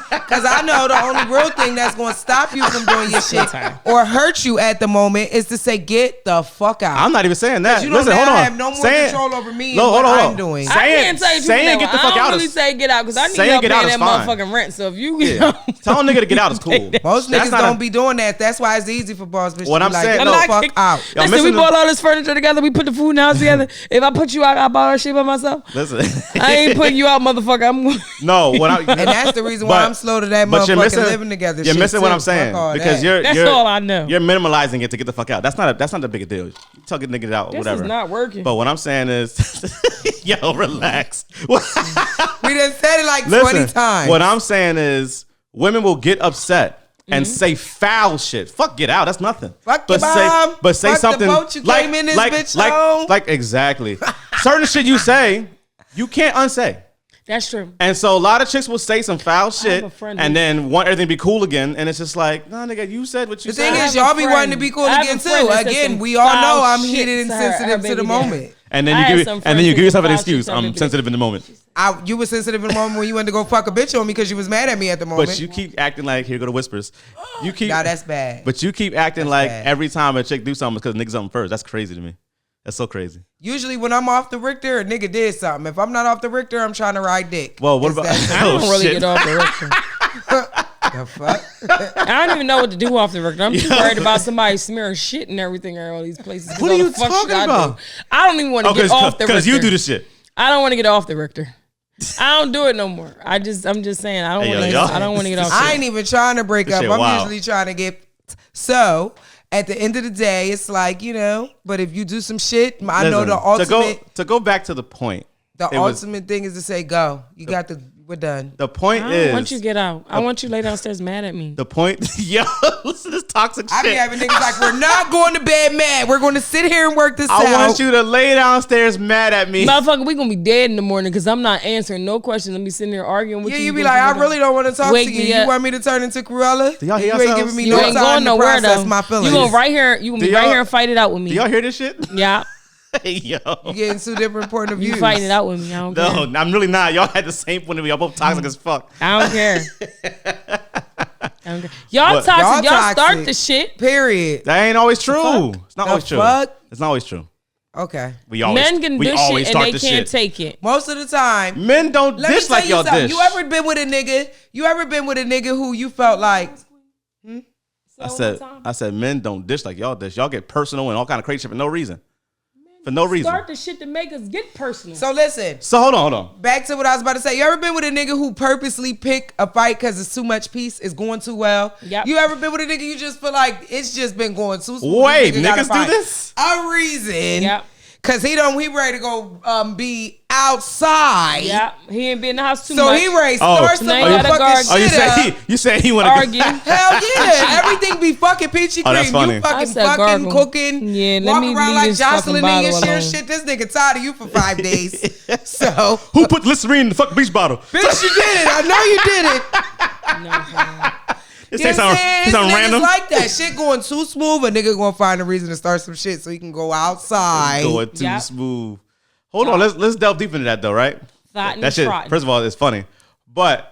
Because I know the only real thing that's going to stop you from doing your shit or hurt you at the moment is to say, get the fuck out. I'm not even saying that. You don't have no more control over me and what I'm doing. I can't tell you saying get the fuck out. I don't really say get out because I need help paying that motherfucking rent. So if you tell a nigga to get out is cool. Most niggas don't be doing that. That's why it's easy for boss bitches. What I'm saying, get the fuck out. Listen, we bought all this furniture together. We put the food in the house together. If I put you out, I bought our shit by myself. Listen, I ain't putting you out, motherfucker. And that's the reason why I'm slow to that motherfucker living together. You're missing what I'm saying because that's all I know. You're minimalizing it to get the fuck out. That's not a big deal. You tell a nigga out, whatever. This is not working. But what I'm saying is, yo, relax. We done said it like 20 times. What I'm saying is, women will get upset and say foul shit. Fuck get out. That's nothing. Fuck your mom. But say fuck something the boat you came in this bitch home. Like exactly. Certain shit you say, you can't unsay. That's true. And so a lot of chicks will say some foul shit and then want everything to be cool again. And it's just like, nah, nigga, you said what you said. The thing is, y'all be wanting to be cool again too. Again, we all know I'm heated and sensitive to the moment. And then you give yourself an excuse. I'm sensitive in the moment. You were sensitive in the moment when you went to go fuck a bitch on me because you was mad at me at the moment. But you keep acting like, here go the whispers. You keep. Nah, that's bad. But you keep acting like every time a chick do something it's because niggas something first. That's crazy to me. That's so crazy. Usually when I'm off the Richter, a nigga did something. If I'm not off the Richter, I'm trying to ride dick. Well, what about... I don't really get off the Richter. The fuck? I don't even know what to do off the Richter. I'm too worried about somebody smearing shit and everything in all these places. What are you talking about? I don't even want to get off the Richter. Because you do the shit. I don't want to get off the Richter. I don't do it no more. I'm just saying I don't want to get off. I ain't even trying to break up. I'm usually trying to get... So... At the end of the day, it's like, but if you do some shit, I know the ultimate... To go back to the point. The ultimate thing is to say, go. You got to We're done. The point I is, don't want you to get out. I want you lay downstairs mad at me. the point, yo, listen to this toxic I be shit. having niggas like, we're not going to bed mad. We're going to sit here and work this out. I want you to lay downstairs mad at me. Motherfucker, we gonna be dead in the morning because I'm not answering no questions. I'm be sitting there arguing with Yeah, you. you be like, I really don't want to talk Wake to me you. up. You want me to turn into Cruella? Do y'all hear You ain't yourselves? giving me You no ain't time going to nowhere process though. my feelings. You gonna right here. You gonna be Do right y'all- here and fight it out with me. Do y'all hear this shit? Yeah, Hey, yo. You getting two different point of views. you fighting it out with me. I don't No, care. I'm really not. Y'all had the same point of view. Y'all both toxic as fuck. I don't care. I don't care. Y'all But- toxic. Y'all Y'all start toxic. the shit. Period. That ain't always true. fuck? It's not The always true. fuck? It's not always true. Okay. We always, Men can we dish always it and start they the can't shit. take it. Most of the time, Men don't let me dish tell like you y'all something. dish. You ever been with a nigga? You ever been with a nigga who you felt like, I said men don't dish like y'all dish. Y'all get personal and all kind of crazy shit for no reason. For no reason. Start the shit to make us get personal. so listen, So hold on. back to what I was about to say. You ever been with a nigga who purposely pick a fight because it's too much peace, it's going too well? Yep. You ever been with a nigga you just feel like it's just been going too smooth? Wait, This nigga gotta niggas do find this? A reason. Yep. Cause he ready to go be outside. Yeah, he ain't been in the house too So much. he ready to Oh. start some Now you gotta guard- motherfucking Oh, you shit say up. you say he want to Argue. Hell yeah, everything be fucking peachy Oh, cream. that's funny. You I fucking said gargle. cooking. Yeah, let walking me around leave like this fucking Jocelyn and your bottle share alone. shit. This nigga tired of you for 5 days. So, Who put Listerine in the fucking bleach bottle? bitch, you did it. I know you did it. It You know say what I'm saying? It's something niggas random. like that. Shit going too smooth. A nigga gonna find a reason to start some shit so he can go outside. Going too Yep. smooth. Hold on, let's delve deep into that though, right? Thought and That shit. trotting. First of all, it's funny, but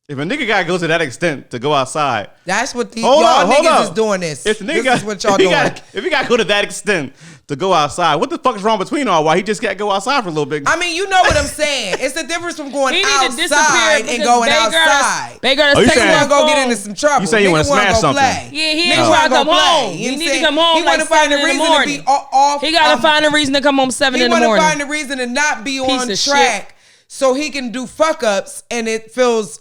if a nigga gotta go to that extent to go outside, That's what these hold y'all up. niggas is doing this. If the nigga This got, is what y'all if he doing. if he gotta go to that extent to go outside, what the fuck is wrong between all? Why he just can't go outside for a little bit? I mean, you know what I'm saying. It's the difference from going He need to disappear outside and because going they outside. They gotta Oh, you say saying- Nigga saying- wanna go get into some trouble. You saying you Nigga wanna smash go something. play. Yeah, he Nigga ain't wanna trying to go come play. home. You He know need what to I'm saying? come home He like wanna find a 7 in the reason to morning. be off. He gotta find a reason to come home 7 He in the wanna morning. find a reason to not be Piece on of track so he can do fuck ups and it feels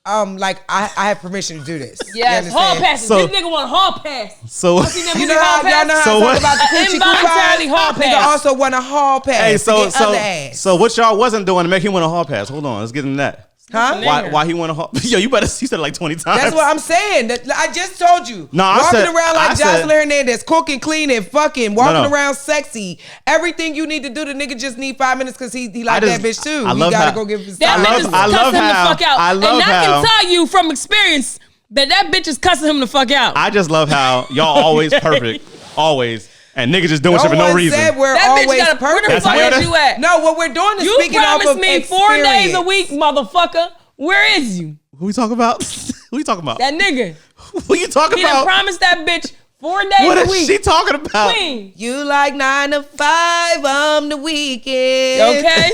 like I have permission to do this. You Yes, hall understand? passes. So- this nigga want hall pass. so You know how y'all know how So to what- talk about the coochie Involuntarily coupons? hall Nigga pass. also want a hall pass. hey, to so get other ass. so what y'all wasn't doing to make him want a hall pass? Hold on, let's get into that. Huh? Why he want a hall? Yo, you better. You said it like 20 times. That's what I'm saying. I just told you. No, I walking said- around like I said- Jocelyn Hernandez, cooking, cleaning, fucking, walking No. around sexy. Everything you need to do, the nigga just need 5 minutes because he like just- that bitch too. I He love gotta how- go give his That time. bitch is I love cussing him the how- fuck out. I love and I how- can tell you from experience that bitch is cussing him the fuck out. I just love how y'all always perfect, always, and niggas just doing No shit for no one reason. said we're that bitch always got a where the That's fuck how y'all is do- you at? No, what we're doing is You speaking off promised of me 4 days a experience. week, motherfucker. Where is you? Who we talking about? Who you talking about? That nigga. Who you talking He done about? promised that bitch 4 days What a is week. she talking about? Queen. You like 9 to 5 on the weekend. Okay?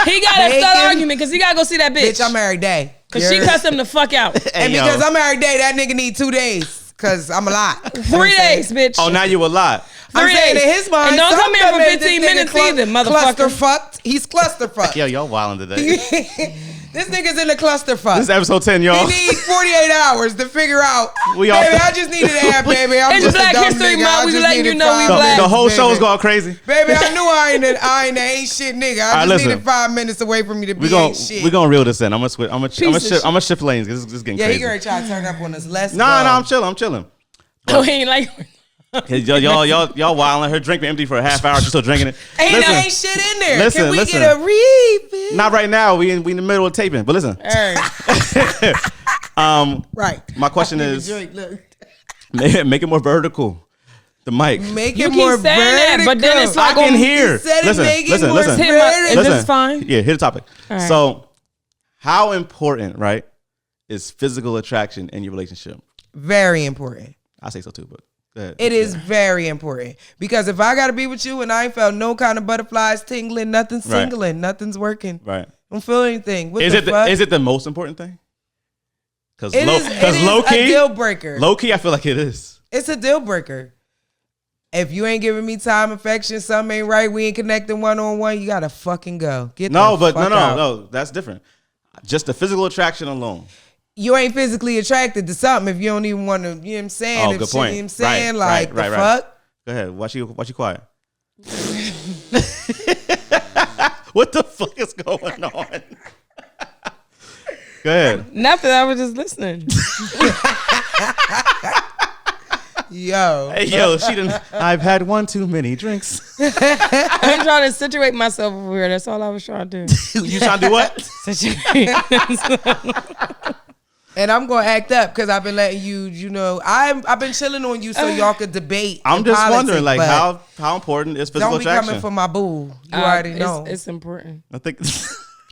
He got to Bacon. start argument because he got to go see that bitch. Bitch, I'm married day. Because she cussed him the fuck out. And Hey, yo. because I'm married day, that nigga need 2 days. Cause I'm a lot. 3 days, bitch. Oh, now you a lot. I'm 3 saying days. in his mind. And don't some come here for dumb ass 15 this nigga minutes either, motherfucker. Cluster fucked. He's cluster fucked. Yo, y'all wilding today. This nigga's in the cluster fuck. This is episode 10, y'all. He needs 48 hours to figure out. We all- Baby, I just needed an app, baby. I'm It's just Black a dumb History nigga. Month. I We just letting needed you know we 5 black. The whole minutes, show's baby. going crazy. Baby, I knew I ain't the ain't shit nigga. I Alright, just listen. needed 5 minutes away from me to be We gon' ain't shit. we gonna reel this in. I'm gonna switch. I'm Piece of gonna shift lanes. This is getting Yeah, he crazy. gonna try to turn up on us. Let's Nah, go. I'm chilling. I'm chilling. Oh, he ain't like. 'Cause y'all wilding. Her drink been empty for a half hour. She's still drinking it. Ain't shit in there. Listen, Can we listen. get a refill? Not right now. We in the middle of taping. But listen. Right. My question Nigga is, drink, look. make it more vertical. The mic. Make You it keep more saying that, but then it's vertical. like I can hear. You said it, Listen, make it listen, more listen. vertical. Is this fine? Yeah, hit the topic. All right. So, how important, right, is physical attraction in your relationship? Very important. I say so too, but go ahead. It is very important because if I gotta be with you and I ain't felt no kind of butterflies tingling, nothing's Right. tingling, nothing's working. Right. Don't feel anything. What Is the it fuck? is it the most important thing? Because It is low a key, deal breaker. low key, I feel like it is. It's a deal breaker. If you ain't giving me time, affection, something ain't right, we ain't connecting one-on-one, you gotta fucking go. Get No, the but fuck no, out. no, that's different. Just the physical attraction alone. You ain't physically attracted to something if you don't even want to, you know what I'm saying? Oh, if good shit, you know point. what I'm saying? Right, Like, right, the right. fuck? Go ahead. Why you quiet? What the fuck is going on? Go ahead. Nothing. I was just listening. Yo. Hey, yo, I've had one too many drinks. I'm trying to situate myself over here. That's all I was trying to do. You trying to do what? Situate. And I'm gonna act up because I've been letting you know, I've been chilling on you so y'all could debate. I'm just politics, wondering, like, but how important is physical don't be attraction? coming for my boo. You already know. It's important. I think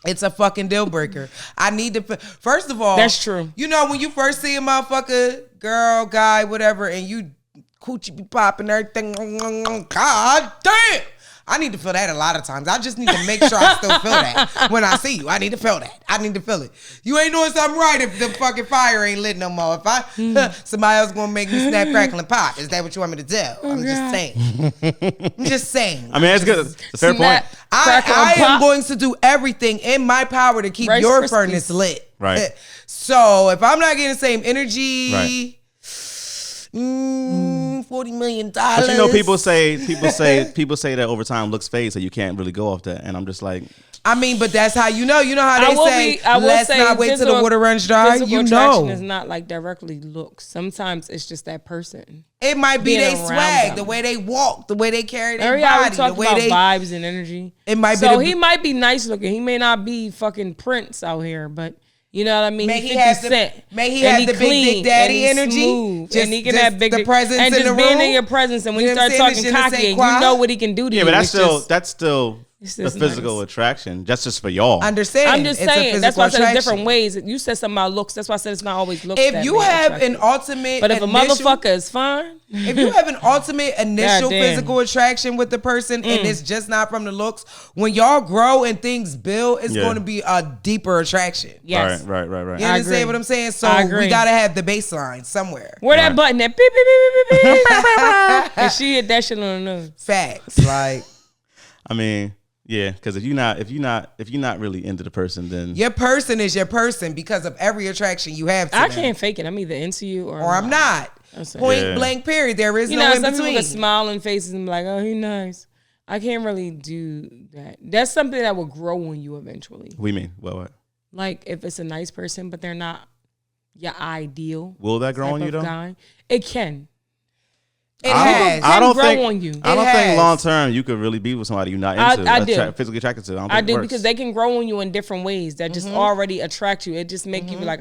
It's a fucking deal breaker. I need to. First of all, That's true. You know, when you first see a motherfucker, girl, guy, whatever, and you coochie be popping everything. God damn. I need to feel that a lot of times. I just need to make sure I still feel that when I see you. I need to feel that. I need to feel it. You ain't doing something right if the fucking fire ain't lit no more. If somebody else gonna make me snap, crackle, and pop. Is that what you want me to do? I'm just saying. I'm just saying. I mean, it's good. It's a fair point. I am going to do everything in my power to keep your furnace lit. Right. So if I'm not getting the same energy, Right. $40 million. But you know, people say that over time looks fade, so you can't really go off that. And I'm just like, I mean, but that's how you know. You know how they say, let's not wait till the water runs dry. Physical attraction is not like directly looks. Sometimes it's just that person. It might be being they around swag, them. the way they walk, the way they carry their Yeah, we body, talked the way about they vibes and energy. It might so be he might be nice looking. He may not be fucking Prince out here, but you know what I mean. May he 50 have Cent. may he have the big dick daddy and energy, smooth, and he can have big the dick- presence and in just the being room. in your presence. And when You you know start what I'm saying? talking The je ne sais cocky, you quoi. know what he can do to you. yeah, but It's just that's still the physical nice. attraction. That's just for y'all. Understand? I'm just It's a saying. That's physical why I said it's attraction. different ways. You said something about looks. That's why I said it's not always looks. If that you make have attractive. an ultimate, but if a initial- motherfucker is fine, if you have an ultimate initial Goddamn. physical attraction with the person and it's just not from the looks, when y'all grow and things build, it's Yeah. going to be a deeper attraction. yes. Right. You I understand agree. what I'm saying? So I we agree. got to have the baseline somewhere. Where Right. that button at? Beep, beep, beep, beep, beep, beep. And she hit that shit on the nose. Facts. Like, I mean, yeah, because if you're not really into the person, then your person is your person because of every attraction you have to I them. can't fake it. I'm either into you or I'm not. That's it. Point Yeah. blank period. There is You no know, in some people between. can smile in faces and be like, "Oh, he nice." I can't really do that. That's something that will grow on you eventually. we mean what? Like if it's a nice person, but they're not your ideal. Will that grow type on you of though? guy. It can. It has. I don't grow think. on you. I don't It think has. long term you could really be with somebody you're not into. I do. Physically attracted to. I don't think I it do works. because they can grow on you in different ways that just already attract you. It just make you be like,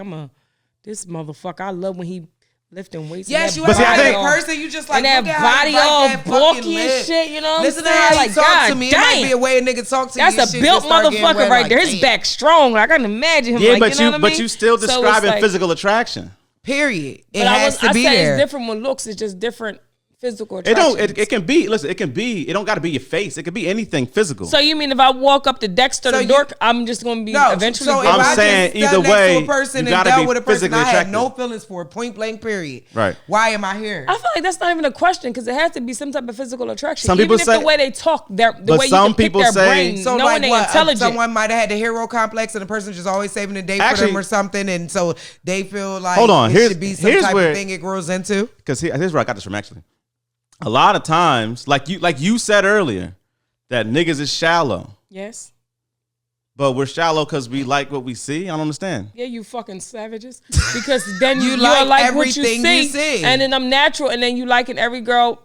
this motherfucker. I love when he lifting weights. and Yes, that you But see, I have think- that person. You just like and that look at how body he bite all that fucking bulky and lip. shit. You know what I'm Listen to saying? how he Like, talk God to me. It might be a damn. way a nigga talk to you. That's and a shit built just start getting motherfucker wet, right like, there. His damn. back strong. I can imagine him. Yeah, like, but you know what I mean? you still So it's describing like- physical attraction. Period. It But has to be I said there. it's different with looks. It's just different physical It attraction. don't. It can be. Listen, it can be. It don't got to be your face. It could be anything physical. So you mean if I walk up to Dexter So the you- dork, I'm just going to be No, eventually? so if I'm I saying just either stood next way, to a person you and gotta dealt be with a person physically I had attracted. no feelings for, point blank period. Right. Why am I here? I feel like that's not even a question because it has to be some type of physical attraction. Some Even people if say- the way they talk, the But way you some can pick people their say- brain, So knowing like they what? intelligent. Someone might have had the hero complex and the person just always saving the day for Actually- them or something, and so they feel like Hold on, it here's- should be some here's type where- of thing it grows into. Because here's where I got this from. Actually, a lot of times, like you said earlier, that niggas is shallow, Yes. but we're shallow because we like what we see. I don't understand. Yeah, you fucking savages. Because then You you like like what you everything see, you see. and then I'm natural, and then you liking every girl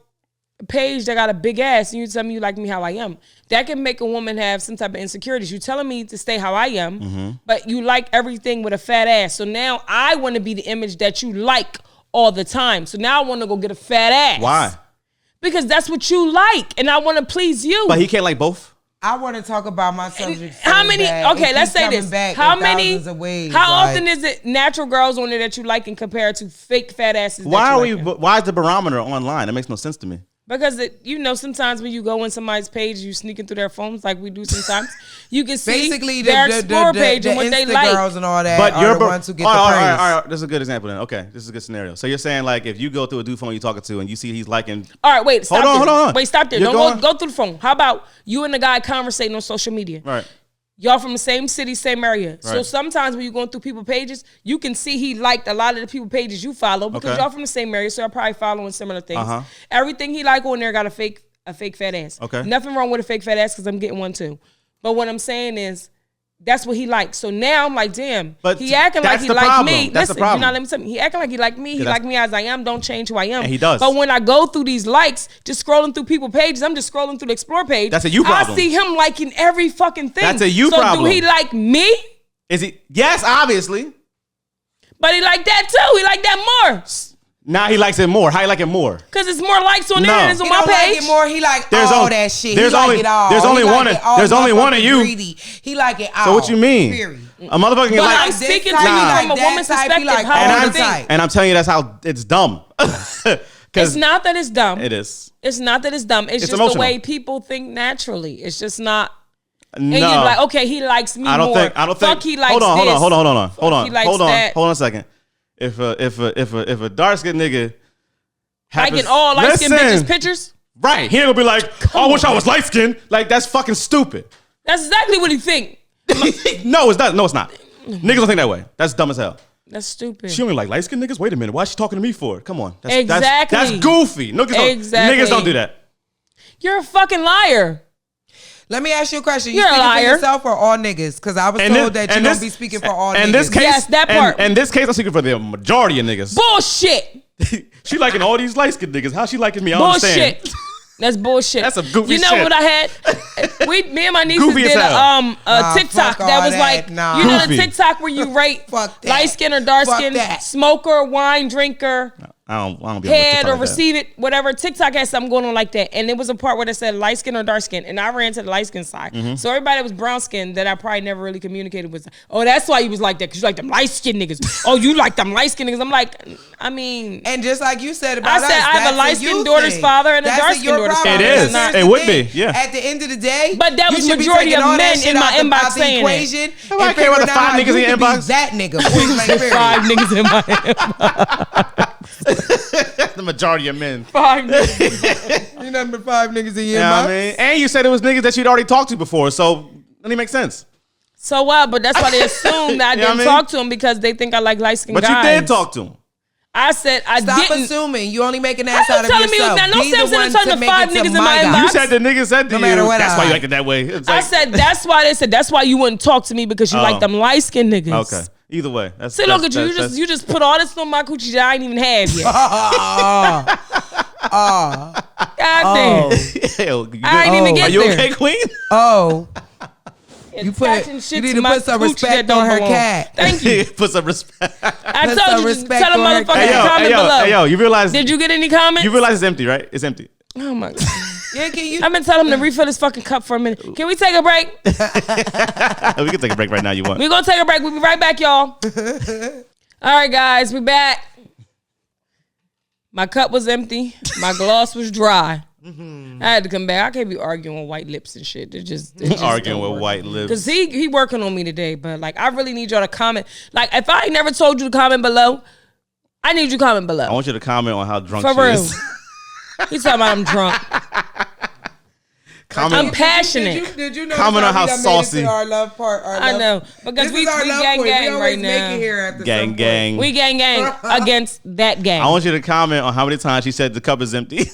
page that got a big ass, and you tell me you like me how I am. That can make a woman have some type of insecurities. You telling me to stay how I am, but you like everything with a fat ass. So now I want to be the image that you like all the time. So now I want to go get a fat ass. Why? Because that's what you like, and I want to please you. But he can't like both. I want to talk about my subject. How so many? bad. Okay, It let's keeps say coming this. back How in many? thousands of ways, How like- often is it natural girls on there that you like and compare to fake fat asses? that Why you are we? liking? Why is the barometer online? That makes no sense to me. Because sometimes when you go in somebody's page, you sneaking through their phones like we do sometimes. You can see Basically, their explore page the and what they Insta like. girls and all that But are you're the ones who get all the praise. right, all right. This is a good example then. Okay, this is a good scenario. So you're saying like if you go through a dude phone you're talking to and you see he's liking. All right, wait, stop Hold there. on. Wait, stop there. You're Don't go through the phone. How about you and the guy conversating on social media? Right. Y'all from the same city, same area. So Right. sometimes when you're going through people pages, you can see he liked a lot of the people pages you follow because Okay. y'all from the same area, so y'all probably following similar things. Uh-huh. Everything he like on there got a fake fat ass. Okay. Nothing wrong with a fake fat ass because I'm getting one too. But what I'm saying is, that's what he likes. So now I'm like, damn, But he acting like that's he the like problem. me. That's the Listen, problem. you know, let me tell you, he acting like he like me. He like me as I am. Don't change who I am. And he does. But when I go through these likes, just scrolling through people pages, I'm just scrolling through the explore page. That's a you problem. I see him liking every fucking thing. That's a you so problem. do he like me? Is he? Yes, obviously. But he like that too. He like that more. Now he likes it more. How you like it more? Cause it's more likes on there No. than it's on He my don't like page. it more. He like There's all only- that shit. there's He only- like it all. there's only He like one of- it all there's only one of motherfucking you. Greedy. He like it all. So what you mean? Period. A motherfucker can But like. I'm this speaking type, to you he from a like that woman's type, he perspective. like How all would the you think? type. And I'm telling you, that's how it's dumb. It's not that it's dumb. It is. It's not that it's dumb. It's just emotional. the way people think naturally. It's just not. And No. you're like, okay, he likes me I don't more. think. I don't think. Fuck, he likes hold on. this. Hold Fuck, he likes that. on a second. If a dark skinned nigga happens, Liking all light skinned Listen. bitches pictures. right? He ain't gonna be like, oh, I wish I was light skinned. Like that's fucking stupid. That's exactly what he think. No, it's not. No, it's not. Niggas don't think that way. That's dumb as hell. That's stupid. She only like light skinned niggas. Wait a minute. Why is she talking to me for? Come on. That's, Exactly. That's goofy. Niggas don't do that. You're a fucking liar. Let me ask you a question. You You're a speaking liar. for yourself or all niggas? Because I was told that you don't be speaking for all in niggas. this case, Yes, that part. In this case, I'm speaking for the majority of niggas. Bullshit. She liking all these light skinned niggas. How she liking me? I don't understand. Bullshit. That's bullshit. That's some goofy You know shit. what I had? Me and my nieces Goofy as did hell. a TikTok fuck that all was that. like, Nah. you know the Goofy. TikTok where you rate Fuck that. light skin or dark Fuck skin, that. smoker, wine drinker, I don't be on head TikTok or like that. receive it, whatever. TikTok had something going on like that. And it was a part where they said light skin or dark skin. And I ran to the light skin side. Mm-hmm. So everybody that was brown skin that I probably never really communicated with, oh, that's why you was like that, because you like them light skin niggas. Oh, you like them light skin niggas. I'm like, I mean, And just like you said I about said us, I have a that's light-skinned you daughter's thing. father and a That's dark-skinned your daughter's problem. father. It is. Here's It the would thing. be, yeah. At the end of the day, But that was you should be majority taking of all that men shit in my out the- inbox out the saying that. equation Nobody and care about the figuring out 5 how niggas in you your could be inbox. That nigga. Point blank, period. 5 niggas in my The majority of men. 5 niggas. You nothing but 5 niggas in your You know what I inbox. mean? And you said it was niggas that you'd already talked to before, so doesn't even make sense. So what? But that's why they assume that I You know what didn't I mean? talk to him because they think I like light skinned But guys. you did talk to him. I said I Stop didn't. assuming. You only make an How ass you out of telling me yourself. that? No Be sense the in one telling to the make 5 it to niggas in my my guy. inbox. You said the nigga said to No you, matter what that's I why you like. like it that way. It's I like, said that's why they said that's why you wouldn't talk to me because you like them light skinned niggas. okay. Either way. That's, See, look at you. You just put all this on my coochie that I ain't even have yet. God damn. I ain't even Are get you there. okay, Queen? Oh, You you need to put some respect on her cat. Thank you. Put some respect. I Put told some you to respect tell a on her motherfucker cat. to comment below. Hey, yo, you realize Did you get any comments? you realize it's empty, right? It's empty. Oh my god. Yeah, can you? I've been telling him to refill this fucking cup for a minute. Can we take a break? We can take a break right now. You want? We're gonna take a break. We'll be right back, y'all. All right, guys, we back. My cup was empty. My gloss was dry. I had to come back. I can't be arguing with white lips and shit. It just Arguing with white lips. Cause he working on me today, but like I really need y'all to comment. Like if I ain't never told you to comment below, I need you to comment below. I want you to comment on how drunk For she real. is. He's talking about I'm drunk. Comment. I'm passionate. Did you know Comment on how saucy. Our love part. I know because This we is our love gang point. gang we always right make it now. here at the Gang, gang. We gang gang against that gang. I want you to comment on how many times she said the cup is empty.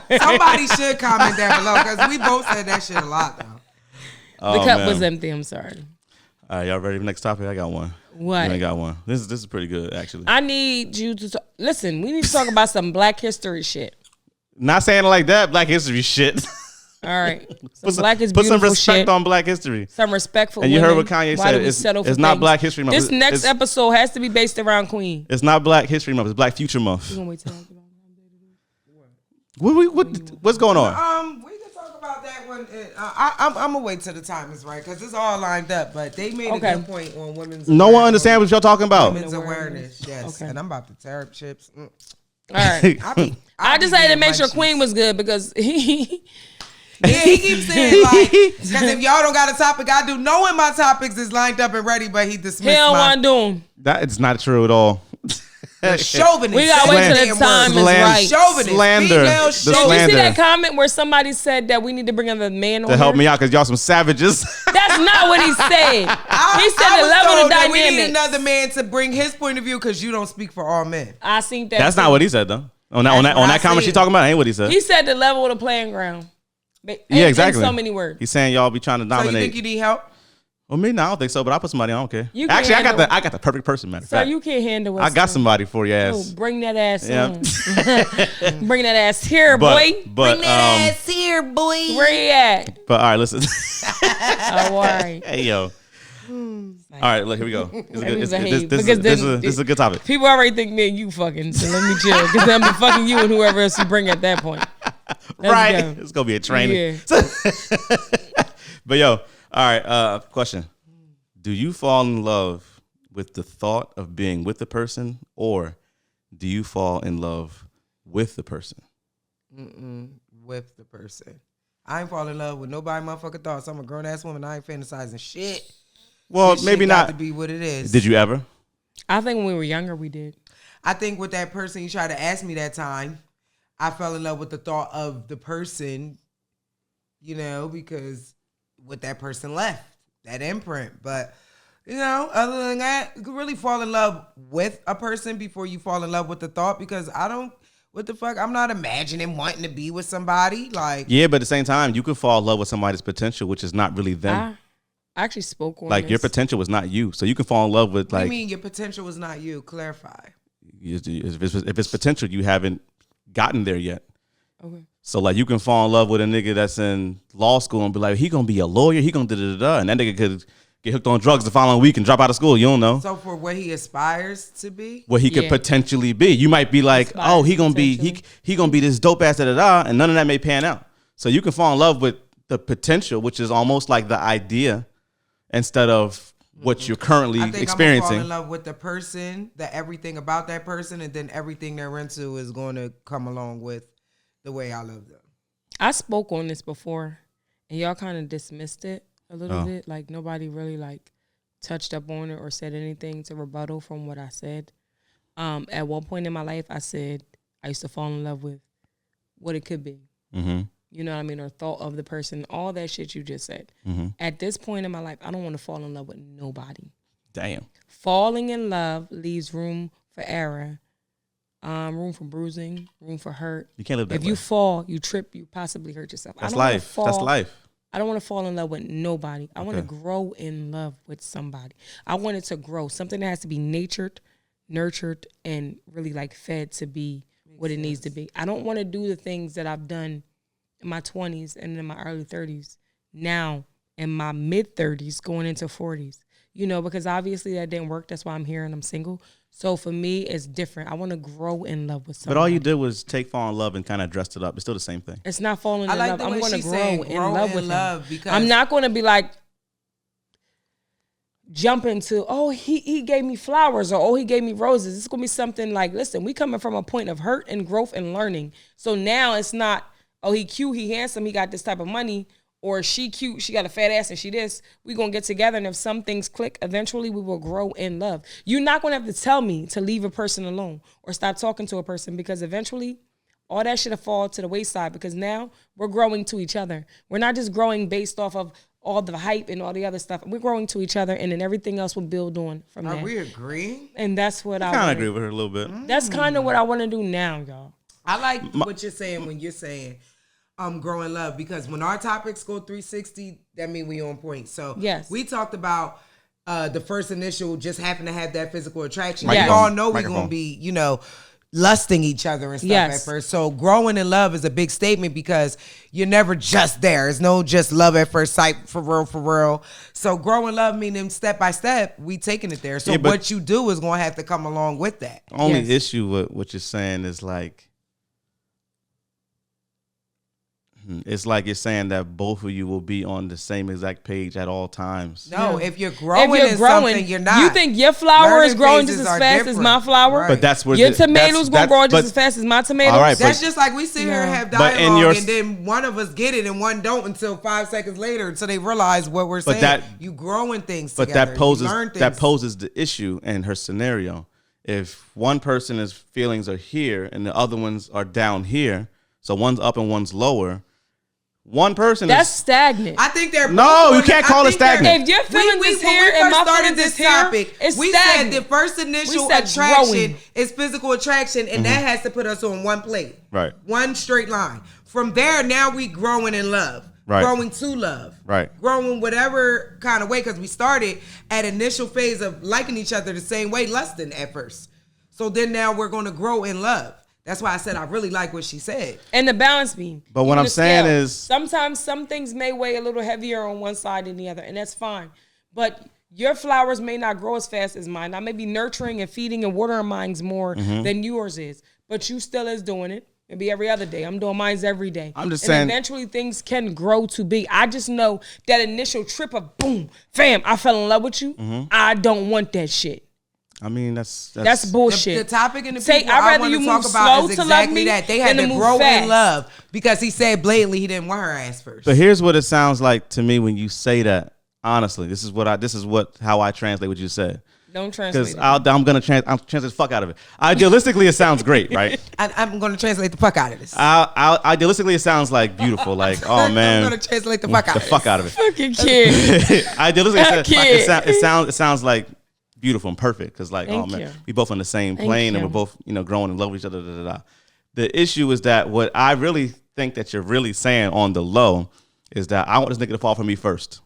Somebody should comment that below because we both said that shit a lot though. Oh, the cup man. was empty. I'm sorry. All right, y'all ready for the next topic? I got one. What? I got one. This is pretty good, actually. I need you to listen. We need to talk about some Black History shit. Not saying it like that. Black history shit. All right, Put Black is put some beautiful respect shit. on Black history. Some respect for And you women. heard what Kanye Why said. do we It's, settle for it's not things? Black History Month. This next it's, episode has to be based around Queen. it's not Black History Month. It's Black Future Month. You gonna wait till What's going on? We can talk about that one. I'm gonna wait till the time is right because it's all lined up. But they made Okay. a good point on women's. No one understands what y'all talking about. Women's awareness. Yes, Okay. and I'm about to tear up chips. All right. I just had to make sure munchies. Queen was good because he Yeah, he keeps saying like, because if y'all don't got a topic, I do. Knowing my topics is lined up and ready, but he dismissed don't my want to do them. That it's not true at all. chauvinist. We gotta wait till the time is right. Chauvinist. Slander. Female The Did you slander. see that comment where somebody said that we need to bring another man on To help here? me out because y'all some savages. That's not what he said. He said I the was level of told that we need dynamics. another man to bring his point of view because you don't speak for all men. I seen that. That's too. not what he said though. On that what I comment she seen. talking about, ain't what he said. He said the level of the playing ground. Yeah, exactly. In so many words. He's saying y'all be trying to So dominate. you think you need help? Well, me, no, I don't think so. But I put somebody. I don't care. You can Actually, handle- I got the perfect person, man. So you can't handle us. I got too. somebody for your Oh, ass. bring that ass Yeah. on. Bring that ass here, boy. But here, boy. Where you at? but all right, listen. Oh, all right. Hey yo. All right, look, here we go. This is a good topic. People already think me and you fucking, so let me chill. Because I'm be fucking you and whoever else you bring at that point. Right. Go. It's gonna be a training. Yeah. But yo, all right, question. Do you fall in love with the thought of being with the person, or do you fall in love with the person? With the person. I ain't fall in love with nobody motherfucking thoughts. I'm a grown ass woman. I ain't fantasizing shit. Well, This maybe shit got not. to be what it is. Did you ever? I think when we were younger, we did. I think with that person you tried to ask me that time, I fell in love with the thought of the person, you know, because with that person left, that imprint. But, you know, other than that, you can really fall in love with a person before you fall in love with the thought, because what the fuck? I'm not imagining wanting to be with somebody. Like, Yeah, but at the same time, you could fall in love with somebody's potential, which is not really them. I actually spoke on Like this. your potential was not you, so you can fall in love with what do like you mean your potential was not you? Clarify. if it's potential, you haven't gotten there yet. Okay. So like you can fall in love with a nigga that's in law school and be like, he gonna be a lawyer, he gonna da, and that nigga could get hooked on drugs the following week and drop out of school. You don't know So for what he aspires to be? what he could Yeah. potentially be. You might be like, Aspires oh, he gonna be potentially. he gonna be this dope ass da, and none of that may pan out. So you can fall in love with the potential, which is almost like the idea instead of what you're currently I think experiencing. I'm gonna fall in love with the person, everything about that person, and then everything they're into is going to come along with the way I love them. I spoke on this before, and y'all kind of dismissed it a little Oh. bit. Like nobody really like touched up on it or said anything to rebuttal from what I said. At one point in my life, I said I used to fall in love with what it could be. Mm-hmm. You know what I mean? Or thought of the person, all that shit you just said. Mm-hmm. At this point in my life, I don't want to fall in love with nobody. Damn. Falling in love leaves room for error, room for bruising, room for hurt. You can't live that If way. you fall, you trip, you possibly hurt yourself. That's I don't wanna life. Fall, That's life. I don't want to fall in love with nobody. I want to Okay. grow in love with somebody. I want it to grow. Something that has to be nurtured, and really like fed to be what it needs to be. I don't want to do the things that I've done in my 20s and in my early 30s. Now in my mid 30s, going into 40s. You know, because obviously that didn't work. That's why I'm here and I'm single. So for me, it's different. I want to grow in love with somebody. But all you did was take fall in love and kind of dressed it up. It's still the same thing. It's not falling I in like love. the I'm way going to she's grow saying in love with him. because I'm not going to be like jump into, oh, he gave me flowers, or oh, he gave me roses. It's going to be something like, listen, we coming from a point of hurt and growth and learning. So now it's not, oh, he cute, he handsome, he got this type of money, or she cute, she got a fat ass and she this. We going to get together, and if some things click, eventually we will grow in love. You're not going to have to tell me to leave a person alone or stop talking to a person, because eventually all that shit will fall to the wayside, because now we're growing to each other. We're not just growing based off of all the hype and all the other stuff. We're growing to each other, and then everything else will build on from are there. we agreeing? And that's what I Kind of wanna- agree with her a little bit. That's kind of what I want to do now, y'all. I like what you're saying when you're saying grow in love, because when our topics go 360, that mean we on point. So Yes. we talked about the first initial just happen to have that physical attraction. Yes. We all know we're Microphone. gonna be, you know, lusting each other and stuff Yes. at first. So growing in love is a big statement, because you're never just there. It's no just love at first sight, for real. So growing love meaning step by step, we taking it there. So Yeah, but- what you do is gonna have to come along with that. Only Yes. issue with what you're saying is like, it's like you're saying that both of you will be on the same exact page at all times. No, Yeah. if you're growing in something, you're not. You think your flower Learning is growing just phases as are fast as different. my flower? Right. But that's where Your the- tomatoes gonna grow just but- as fast as my tomatoes? All right, That's but- just like we sit here and No. have But in dialogue, your- and then one of us get it and one don't until 5 seconds later, until they realize what we're But saying. that- you growing things But together. that poses You learn things. the issue in her scenario. If one person's feelings are here and the other ones are down here, so one's up and one's lower, One person That's is stagnant. I think they're No, both you can't call it stagnant. If your feelings is here when we and my first started feelings this is here, topic, it's we stagnant. said the first initial said attraction growing. is physical attraction, and that has to put us on one plate. Right. One straight line. From there, now we growing in love. Right. Growing to love. Right. Growing whatever kind of way, because we started at initial phase of liking each other the same way, lusting at first. So then now we're going to grow in love. That's why I said I really like what she said. And the balance beam. But what Even I'm the saying scale. is- sometimes some things may weigh a little heavier on one side than the other, and that's fine. But your flowers may not grow as fast as mine. I may be nurturing and feeding and watering mine more than yours is, but you still is doing it. Maybe every other day. I'm doing mine every day. I'm just and saying- eventually things can grow to be. I just know that initial trip of boom, fam, I fell in love with you. I don't want that shit. I mean, that's That's bullshit. The topic and the Say, people I'd I rather want you to move talk about slow is to love exactly me that. They had than to to move grow fast. in love because he said blatantly he didn't want her ass first. But here's what it sounds like to me when you say that. Honestly, this is how I translate what you said. Don't translate Because it. I'm translate the fuck out of it. Idealistically, it sounds great, right? I'm going to translate the fuck out of this. Idealistically, it sounds like beautiful. Like, oh man, I'm going to translate the fuck out the of fuck this. out of it. Fucking kid. Idealistically, it sounds like beautiful and perfect. Because like, Thank oh man, you. we both on the same Thank plane and you. we're both growing in love with each other. Da, da, da. The issue is that what I really think that you're really saying on the low is that I want this nigga to fall for me first.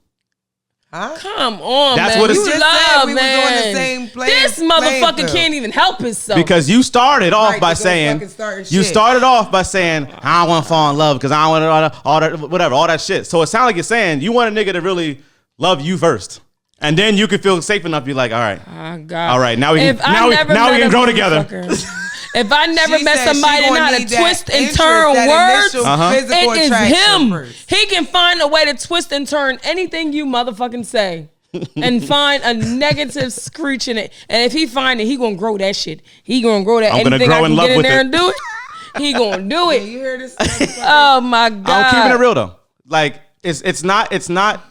Huh? Come on, That's man. what it's- You You just said love, we was man. on the same This playing motherfucker field. can't even help himself. Because you started off Right, by to go saying fucking start you shit. started off by saying I don't want to fall in love because I don't want all that whatever all that shit. So it sounds like you're saying you want a nigga to really love you first, and then you can feel safe enough to be like, all right, Oh, God. all right, now we If can I never now we met can a grow together. motherfucker- If I never She met said somebody she that know gonna how to need that twist and interest, turn that words, initial physical it is attraction him. first. He can find a way to twist and turn anything you motherfucking say. And find a negative screech in it. And if he find it, he gonna grow that shit. He gonna grow that. I'm gonna Anything grow I in can love get in with there it. and do it, he gonna do You it. hear this? motherfucker? Oh my God. I'm keeping it real though. Like it's not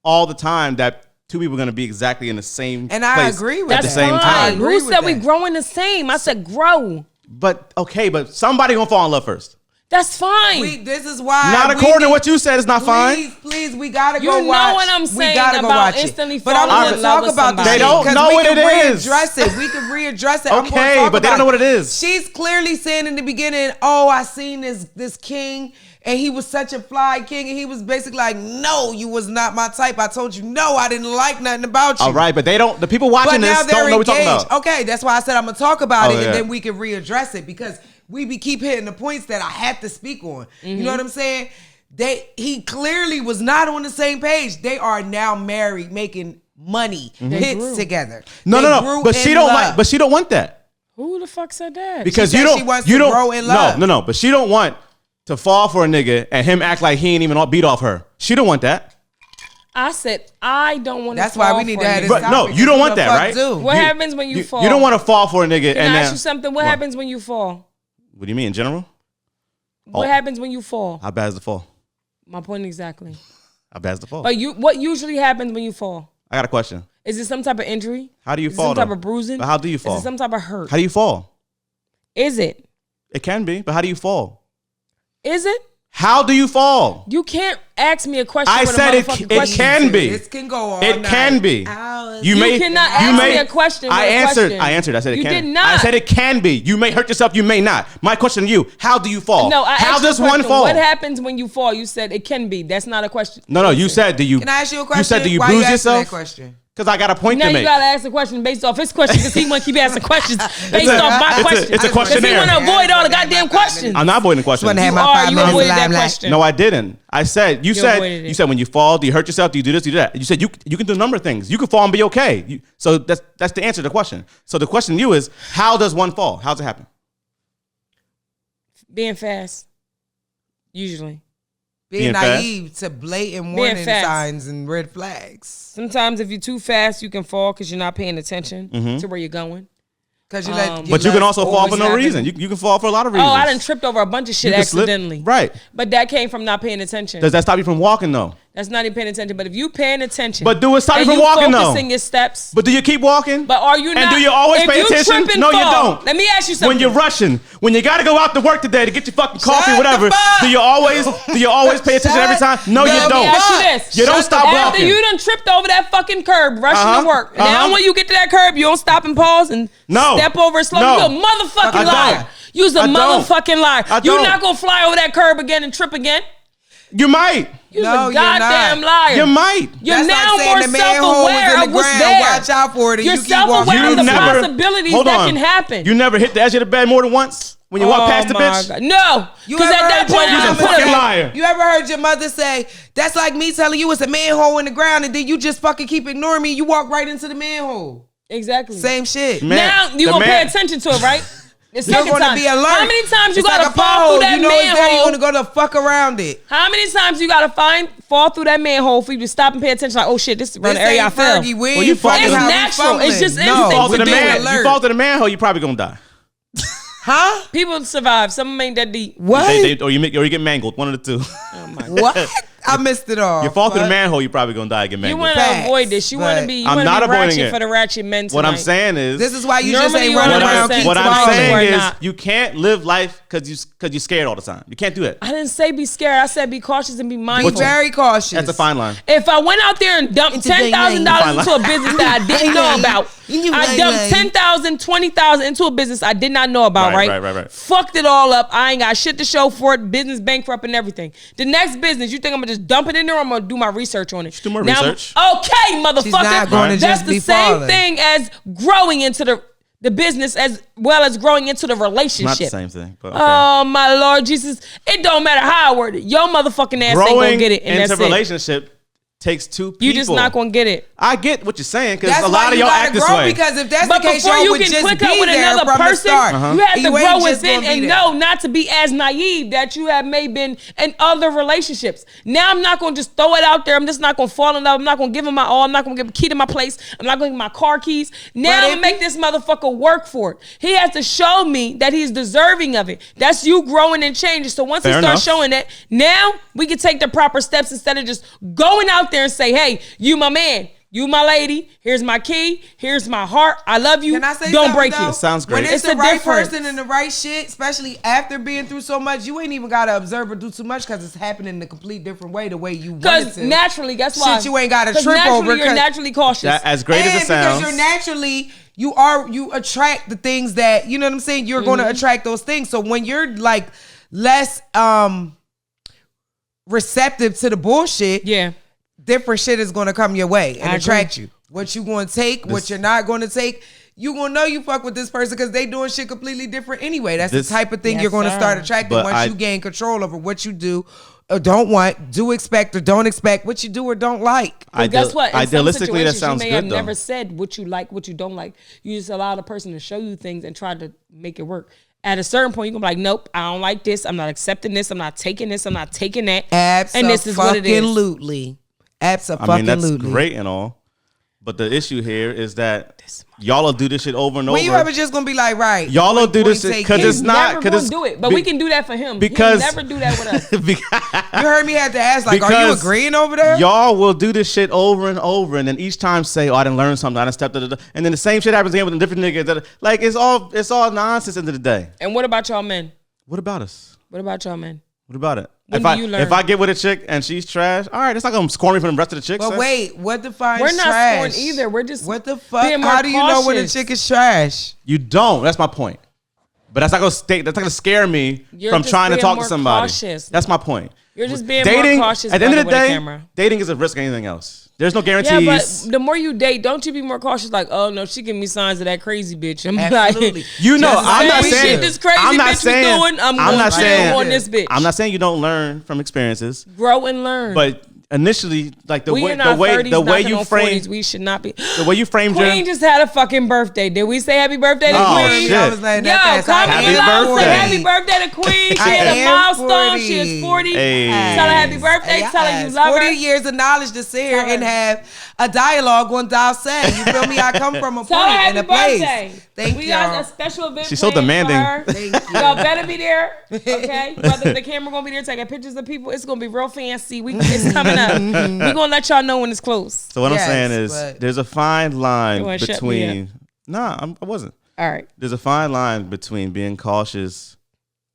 all the time that two people are gonna be exactly in the same And I place agree with at the that. same Fine. I time. agree Who with said we that. growing the same? I said grow. But somebody gonna fall in love first. That's fine. This is why. Not we according to need- what you said. It's not fine. Please, we gotta You go know watch. what I'm We saying gotta go about watch instantly it. But I falling want in to love talk with about the somebody. They shit, don't 'cause know we what can it is. readdress it. We can readdress it. I'm gonna Okay, talk but they about don't know what it is. She's clearly saying in the beginning, "Oh, I seen this king, and he was such a fly king, and he was basically like, no, you was not my type. I told you no, I didn't like nothing about you." All right, but they don't. The people But watching now this they're don't know what we're talking engaged. about. Okay, that's why I said I'm gonna talk about Oh, it, yeah. and then we can readdress it because we keep hitting the points that I have to speak on. You know what I'm saying? He clearly was not on the same page. They are now married, making money, hits together. No, They no, grew no. But in she don't love. like. But she don't want that Who the fuck said that? because She you said don't. she wants you to don't grow in love. No. But she don't want to fall for a nigga and him act like he ain't even beat off her. She don't want that. I said I don't want to. That's why we need to have this But no, topic, you don't because want who the that, fuck right? do? What You- happens when you fall? You don't want to fall for a nigga Can and I then. ask you something? What happens when you fall? What do you mean in general? What Oh. happens when you fall? How bad is the fall? My point exactly. How bad is the fall? But what usually happens when you fall? I got a question. Is it some type of injury? How do you Is it fall? some type though? of bruising? But how do you fall? Is it some type of hurt? How do you fall? Is it? It can be, but how do you fall? Is it? How do you fall? You can't ask me a question. I with said a it. motherfucking It question. can be. This can go on. It can be. You cannot ask me a question with I a answered. question. I answered. I said it You can. did not. I said it can be. You may hurt yourself. You may not. My question to you: how do you fall? No, I how asked you a does one question. fall? What happens when you fall? You said it can be. That's not a question. No. You said do you? Can I ask you a question? You said do you Why bruise you asking yourself? that question? Because I got a point Now to you make. gotta ask a question based off his question because he want to keep asking questions based off my question. it's a questionnaire. Because he want to avoid all the goddamn questions. I'm not avoiding the question. Wanna have You my are. 5 You minutes avoided that limelight. question. No, I didn't. I said you avoided it. said when you fall, do you hurt yourself? Do you do this? Do you do that? You said you can do a number of things. You can fall and be okay. So that's the answer to the question. So the question to you is how does one fall? How's it happen? Being fast, usually. Being Being fast? naive to blatant warning fast. signs and red flags. Sometimes if you're too fast, you can fall because you're not paying attention to where you're going. Because you let. But your But you can lust also fall for always no happen. reason. You can fall for a lot of reasons. Oh, I done tripped over a bunch of shit You can slip. accidentally. Right. But that came from not paying attention. Does that stop you from walking though? That's not even paying attention. But if you paying attention, But do it stop you and from walking though. focusing your steps. But do you keep walking? But are you not? And do you always if pay you attention? trip and No, you fall, don't. Let me ask you something. When you're rushing, when you got to go out to work today to get your fucking coffee, Shut whatever, the fuck. do you always pay attention every time? No, you Let me don't. ask you this. You don't stop After walking. you done tripped over that fucking curb, rushing to work. Now when you get to that curb, you don't stop and pause and step over it slowly. No. You a motherfucking I don't. liar. You's a I don't. motherfucking liar. I You're don't. not gonna fly over that curb again and trip again. You might. You're No, a you're goddamn not. liar. You might. You're That's now like saying more the manhole was in self-aware the of what's ground. there. Watch out for it. And You're you keep walking. self-aware of the never- possibilities hold that on. can happen. You never hit the edge of the bed more than once when you walk past the my bitch? God. No. You Because ever at that heard your point, I mama You's a put fucking a liar. You ever heard your mother say, that's like me telling you it's a manhole in the ground and then you just fucking keep ignoring me. You walk right into the manhole. Exactly. Same shit. Man, Now you the gonna pay man- attention to it, right? The You're second gonna time. be alert. How many times you It's gotta like a fall pothole. through that You know it's there. You're manhole? gonna go the fuck around it. How many times you gotta fall through that manhole for you to stop and pay attention? Like, oh shit, this is around This the area I ain't fell. Fergie. We Well, ain't you fall fucking to the- how we It's natural. It's just fumbling. instinct. No, Fall to we the doing man. alert. You fall to the manhole, you probably gonna die. Huh? People survive. Some of them ain't that deep. What? Or you get mangled. One of the two. Oh my God. What? I missed it all. You fall through the Fuck. manhole, you probably gonna die and get You mangled. want to Facts, avoid this. You want to but be. You I'm want not to be avoiding ratchet it. for the ratchet men tonight. What I'm saying is, This is why you just Normally ain't you running understand around. keep what I'm tomorrow smiling. saying or is, not. you can't live life because you're scared all the time. You can't do that. I didn't say be scared. I said be cautious and be Be mindful. very cautious. That's a fine line. If I went out there and dumped It's a thing, $10,000 into a business that I didn't know about, I dumped 10,000, 20,000 into a business I did not know about, right? Right. Fucked it all up. I ain't got shit to show for it. Business bankrupt and everything. The next business, you think I'm gonna just dump it in there? Or I'm gonna do my research on it. Do more Now, research. Okay, motherfucker. She's not gonna Right. That's just the be same falling. thing as growing into the business as well as growing into the relationship. Not the same thing. But okay. Oh my Lord Jesus! It don't matter how I word it. Your motherfucking ass ain't gonna Growing get it, and into that's it. relationship takes two people. You just not gonna get it. I get what you're saying because That's a why lot of you y'all gotta act this grow, way. because if that's But the case, before y'all you would can just click be up with there another from the person, start. you have to You ain't grow just within gonna be and there. know not to be as naive that you have may been in other relationships. Now I'm not gonna just throw it out there. I'm just not gonna fall in love. I'm not gonna give him my all. I'm not gonna give a key to my place. I'm not gonna give him my car keys. Now But I'm if gonna make this motherfucker work for it. He has to show me that he's deserving of it. That's you growing and changing. So once Fair he starts enough. showing that, now we can take the proper steps instead of just going out there and say, hey, you my man. You my lady. Here's my key. Here's my heart. I love you. Can I say Don't something, break though? you. Sounds great. When it's It's the a right difference. person and the right shit, especially after being through so much, you ain't even gotta observe or do too much because it's happening in a complete different way, the way you want it Because to. naturally, that's why. Shit you ain't gotta 'Cause trip naturally over, You're 'cause- naturally cautious. That, as great and as it sounds, because you're naturally, you attract the things that, you know what I'm saying? You're going to attract those things. So when you're like less receptive to the bullshit, yeah. different shit is going to come your way and I attract you. What you going to take, what you're not going to take. You going to know you fuck with this person because they doing shit completely different anyway. That's This- the type of thing Yes, you're going to sir. start attracting But once you gain control over what you do or don't want, do expect or don't expect, what you do or don't like. Well, guess what? In some Idealistically, that situations, sounds you may have good though. never said what you like, what you don't like. You just allow the person to show you things and try to make it work. At a certain point, you're going to be like, nope, I don't like this. I'm not accepting this. I'm not taking this. I'm not taking that. And this is what it is. Absolutely. Absolutely. I mean, that's great and all, but the issue here is that y'all will do this shit over and over. When you ever just gonna be like, right? Y'all will do this point shit because taken. it's not. Never Because gonna it's do it, but we can do that for him. because- He'll never do that with us. You heard me have to ask, like, are you Because agreeing over there? Y'all will do this shit over and over, and then each time say, "Oh, I didn't learn something. I didn't step," and then the same shit happens again with a different nigga. Like it's all nonsense. End of the day. And what about y'all men? What about us? What about y'all men? What about it? When If do you learn? if I get with a chick and she's trash, all right, it's not gonna score me from the rest of the chicks. But wait, what defines We're not trash? scoring either. We're just What the fuck? being more How do you know when a cautious. chick is trash? You don't. That's my point. But that's not gonna stay. That's not gonna scare me You're from just trying to being talk to more somebody. cautious. That's my point. You're just being Dating, more cautious at the end of the with a day, camera. dating is a risk of anything else. There's no Yeah, guarantees. but the more you date, don't you be more cautious? Like, oh no, she giving me signs of that crazy bitch. I'm Absolutely. like, You know, Just I'm like not we saying. should. This crazy I'm not bitch was saying. doing, I'm I'm going not to saying. on this bitch. I'm not saying you don't learn from experiences, Grow and learn. but initially, like the we way in our 30s, the way knocking you on frame 40s, we should not be. the way you framed Queen your just had a fucking birthday. Did we say happy birthday to Oh, Queen? shit. I was like, Yo, that fast. I comment Happy am below. Say birthday. happy birthday to Queen. She I had a am milestone. 40. She is 40. Hey. Tell her happy birthday. Yes. Tell her you love 40 her. years of knowledge to sit here Tell her. and have a dialogue on Dial Set. You feel me? I come from a Tell her point happy and a place. birthday. Thank we y'all. got a special event. She's so planned demanding. for her. Thank you. Y'all better be there, okay? Whether the camera gonna be there taking pictures of people, it's gonna be real fancy. It's coming We're gonna let y'all know when it's close. So what I'm saying is, there's a fine line between. I wasn't. All right. There's a fine line between being cautious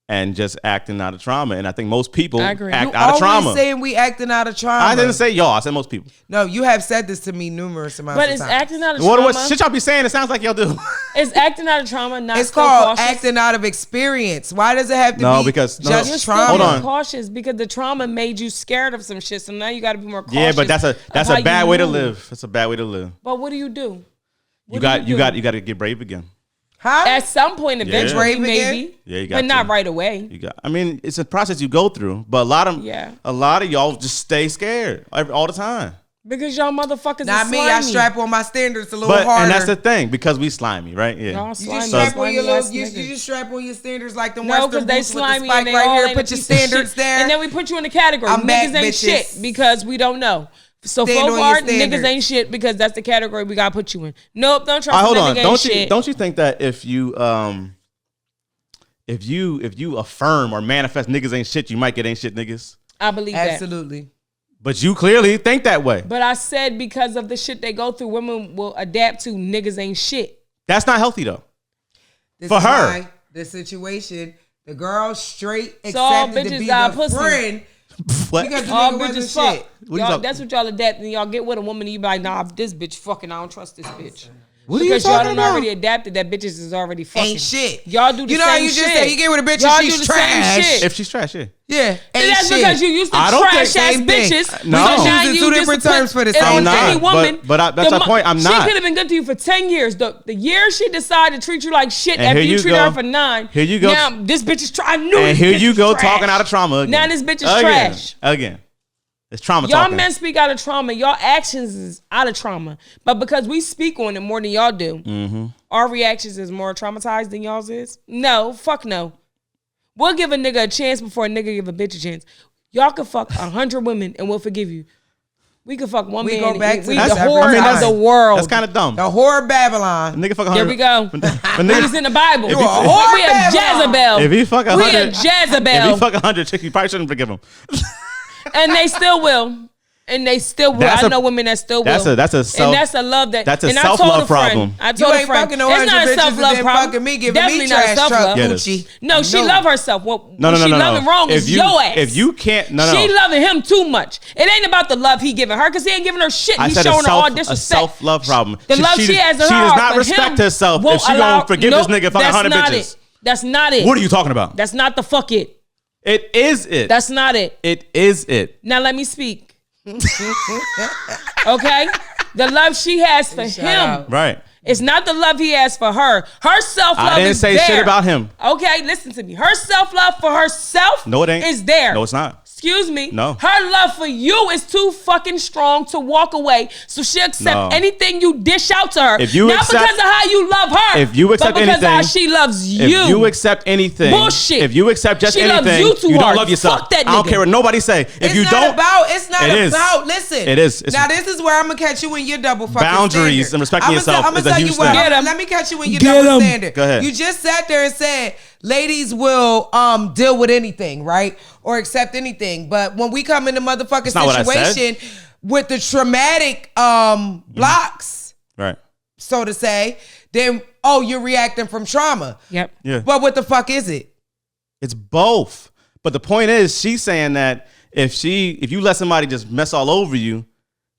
and just acting out of trauma, and I think most people act out of trauma. Always saying we acting out of trauma. I didn't say y'all. I said most people. No, you have said this to me numerous amounts of times. But it's acting out of trauma. What shit y'all be saying? It sounds like y'all do. It's acting out of trauma, not it's still called cautious. acting out of experience. Why does it have to be because just You're trauma? still Hold on. cautious because the trauma made you scared of some shit. So now you got to be more cautious. Yeah, but that's a bad way to live. That's a bad way to live. But what do you do? You got to get brave again. Huh? At some point, eventually, maybe. Yeah, you got but not right away. I mean, it's a process you go through, but a lot of y'all just stay scared all the time. Because y'all motherfuckers Not are me. slimy. I strap on my standards a little harder. And that's the thing, because we slimy, right? Yeah. Y'all You slimy, just strap on your slimy little. ass You niggas. just strap on your standards like the No, Western because they boots with the slimy spike and they right all here. ain't Put a your piece of standards shit. there. And then we put you in the category. I'm back, Niggas ain't bitches. shit because we don't know. So Stand on for your art, niggas standards. ain't shit because that's the category we gotta put you in. Nope, don't trust Hold on. nigga ain't shit. Don't you think that if you affirm or manifest niggas ain't shit, you might get ain't shit niggas? I believe that. Absolutely. But you clearly think that way. But I said because of the shit they go through, women will adapt to niggas ain't shit. That's not healthy though. This For is her. why the situation, the girl straight all accepted to bitches be got the pussy. friend What? because the All nigga wasn't bitches fuck. shit. What you Y'all, talking- that's what y'all adapt, and y'all get with a woman and you be like, nah, this bitch fucking, I don't trust this bitch. What are you Because y'all talking done about? already adapted that bitches is already fucking. Ain't shit. Y'all do the You know same how you just shit. said you get with a bitch Y'all and do she's the same trash. shit. If she's trash, yeah. Yeah, And ain't that's shit. because you used to I don't trash think ass same thing. bitches. No. So now Using you two just different put- terms for the if same I'm not, any woman, but that's the my point. I'm She not. could have been good to you for 10 years. The year she decided to treat you like shit And after here you you treated go. her for 9. Here you go. Now this bitch is trash. I knew And this here bitch you was go trash. talking out of trauma again. Now this bitch is Again. trash. Again. It's trauma Y'all talking. men speak out of trauma. Y'all actions is out of trauma. But because we speak on it more than y'all do, our reactions is more traumatized than y'all's is? No. Fuck no. We'll give a nigga a chance before a nigga give a bitch a chance. Y'all can fuck 100 women and we'll forgive you. We can fuck one We man. go back and to we the the separate whore of times. the world. That's kind of dumb. The whore of Babylon. Nigga fuck 100. There we go. When Niggas in the Bible. You a whore, We a Babylon. Jezebel. if he fuck We a 100, if he Jezebel. fuck 100 chicks, you probably shouldn't forgive him. And they still will. And they still will. That's I a- know women that still will. that's a self- and that's a love that. that's a and I told self-love a friend, problem. I You told a ain't friend. fucking no It's not 100 a bitches and self-love then problem. fucking me giving Definitely me not a trash self-love. truck Yeah, it is. Gucci. No, she love herself. What No. she loving wrong If is you, your ass. If you can't, She loving him too much. It ain't about the love he giving her because he ain't giving her shit. I He's said showing her all a disrespect. self-love problem. The love she has in she her does heart not for respect him herself won't if she allow- gonna forgive this nigga fucking that's 100 not bitches. it. That's not it. What are you talking about? That's not the fuck it. It is it. That's not it. It is it. Now let me speak. Okay? The love she has for him. out. Right. It's not the love he has for her. Her self-love I didn't is say there. shit about him. Okay, listen to me. Her self-love for herself No, it ain't. is there. No, it's not. Excuse me. No. Her love for you is too fucking strong to walk away. So she'll accept No. anything you dish out to her. If you not accept- because of how you love her. If you accept but because of how anything- she loves you. If you accept anything, Bullshit. If you accept just She loves anything, you too don't hard. love yourself. Fuck that I don't nigga. care what nobody say. If It's you not don't, about. It's not It is. about. Listen. It is. It's- Now this is where I'm gonna catch you in your double fucking Boundaries standard. and respecting I'ma yourself I'ma is a tell huge you what. thing. Get 'em. Let me catch you in your Get double 'em. standard. Go ahead. You just sat there and said ladies will deal with anything, right? Or accept anything. But when we come in the motherfucking not what I said. situation with the traumatic blocks, right. so to say, then you're reacting from trauma. Yep. Yeah. But what the fuck is it? It's both. But the point is, she's saying that if you let somebody just mess all over you,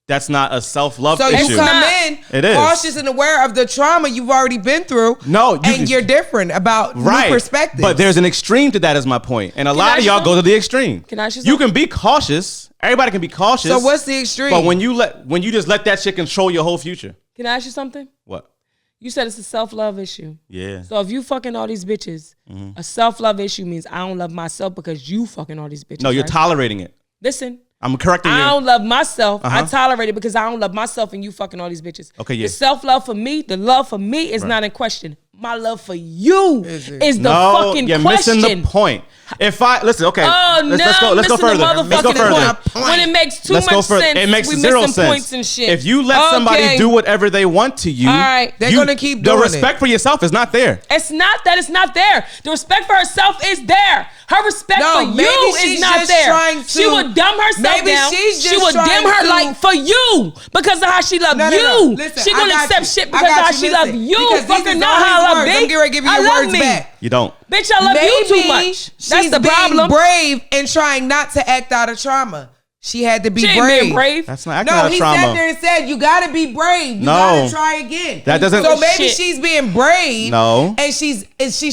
that's not a self-love So issue. you come in It is. cautious and aware of the trauma you've already been through. No, and you're different about Right. new perspectives. But there's an extreme to that is my point. And a lot I of ask y'all you go to the extreme. Can I ask you You something? can be cautious. Everybody can be cautious. So what's the extreme? But when you just let that shit control your whole future. Can I ask you something? What? You said it's a self-love issue. Yeah. So if you fucking all these bitches, a self-love issue means I don't love myself because you fucking all these bitches. No, you're right? tolerating it. Listen. I'm correcting you. I don't love myself. I Uh-huh. tolerate it because I don't love myself and you fucking all these bitches. Okay, yeah. The self-love for me, the love for me is not in question. my love for you is the No, fucking you're question. missing the point. If I listen, okay, Oh, let's no, go further. Let's go further. When it makes too Let's much go further. sense, It makes we zero missing sense. points and shit. If you let somebody do whatever they want to you, all right, they're gonna keep doing the respect for yourself is not there. It's not that it's not there. The respect for herself is there. Her respect for maybe you she's is not just there. trying She to- would dumb herself maybe down. she's She just would dim trying her to- light for you because of how she loved No. you. Listen, She gonna I got accept you. shit I because got of how you. she loved Listen, you. because these Fucking is not all how I his love words. me. I'm getting ready to give you I your love words me. back. You don't. Bitch, I love you too much. That's She's the problem. being brave and trying not to act out of trauma. She had to be She ain't brave. being brave. That's not acting No, out of he trauma. sat there and said, "You got to be brave. You No. got to try again." That doesn't- So maybe Shit. she's being brave. No. and she's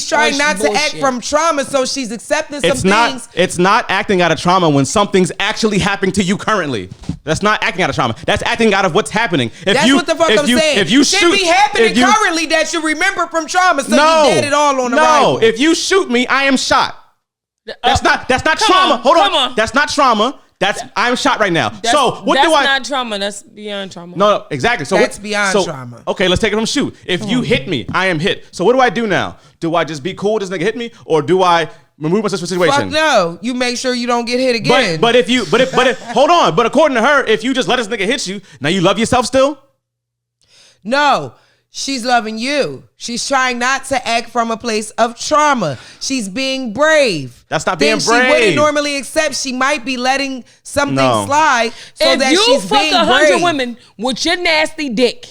trying That's not to act bullshit. from trauma. So she's accepting some It's not. things. It's not acting out of trauma when something's actually happening to you currently. That's not acting out of trauma. That's acting out of what's happening. If That's you, what the fuck if I'm you, saying. If you should shoot, be happening if you- currently that you remember from trauma. So no, you did it all on the no. rifle. If you shoot me, I am shot. That's not come trauma. on, Hold come on. on. That's not trauma. That's I'm shot right now. That's, So what that's do I? not trauma. That's beyond trauma. No, exactly. So That's beyond trauma. Okay, let's take it from shoot. If you hit me, I am hit. So what do I do now? Do I just be cool? This nigga hit me, or do I remove myself from the situation? Fuck no. You make sure you don't get hit again. But if hold on. But according to her, if you just let this nigga hit you, now you love yourself still? No, she's loving you. She's trying not to act from a place of trauma. She's being brave. That's not being Things she wouldn't brave. normally accept. She might be letting something No. slide so if that you she's fuck being 100 brave. women with your nasty dick,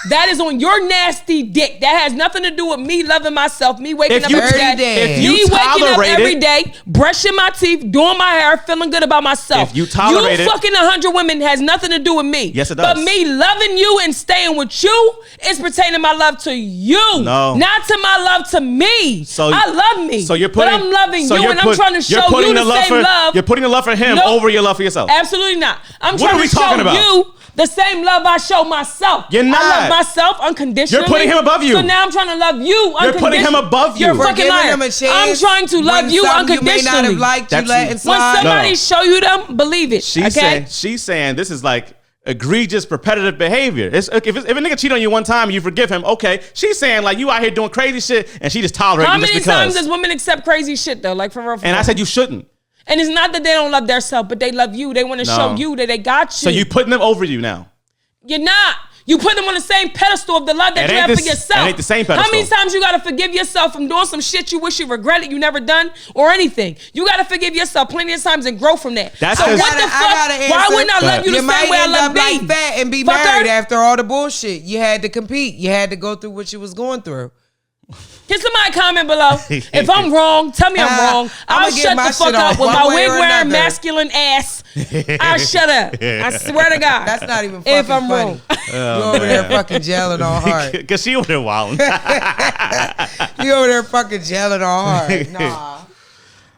that is on your nasty dick. That has nothing to do with me loving myself, me waking If up you- every Dirty day, Dad. if you me waking up tolerate every it- day, brushing my teeth, doing my hair, feeling good about myself. If you tolerate you it- fucking 100 women has nothing to do with me. Yes, it But does. me loving you and staying with you is pertaining my love to you, No. not to my love to me. So I love me, So you're putting. but I'm loving so you, you're and I'm trying to you're show putting you the love same for, love. You're putting the love for him Nope. over your love for yourself. Absolutely not. I'm What trying are we to talking show about? you the same love I show myself. You're not. I love myself unconditionally. You're putting him above you. So now I'm trying to love you unconditionally. You're putting him above you. You're a We're fucking giving liar. him a chance. I'm trying to love when you something unconditionally. You may not have liked, you That's- let it when slide. somebody No. show you them, believe it. Okay. She's saying this is like egregious repetitive behavior. If a nigga cheat on you one time, you forgive him. Okay. She's saying like you out here doing crazy shit and she just tolerating How you just many because. times does women accept crazy shit though? Like for real. And I said you shouldn't. And it's not that they don't love their self, but they love you. They want to No. show you that they got you. So you putting them over you now. You're not. You put them on the same pedestal of the love that It you ain't have for the- yourself. it ain't the same How many pedestal. times you gotta forgive yourself from doing some shit you wish you regretted you never done or anything? You gotta forgive yourself plenty of times and grow from that. That's so just- what the I fuck? gotta Why answer. wouldn't I Go love ahead. you the You same might way I end love up like me? that and be Fucker. married after all the bullshit. You had to compete. You had to go through what you was going through. Can somebody comment below? If I'm wrong, tell me I'm wrong. I'ma I'll get shut my the fuck shit up off with one my way wig or wearing another. masculine ass. I'll shut up. I swear to God. That's not even fucking If I'm funny. wrong. You over there fucking gelling all hard. Because she over there wilding. You over there fucking gelling all hard. Nah.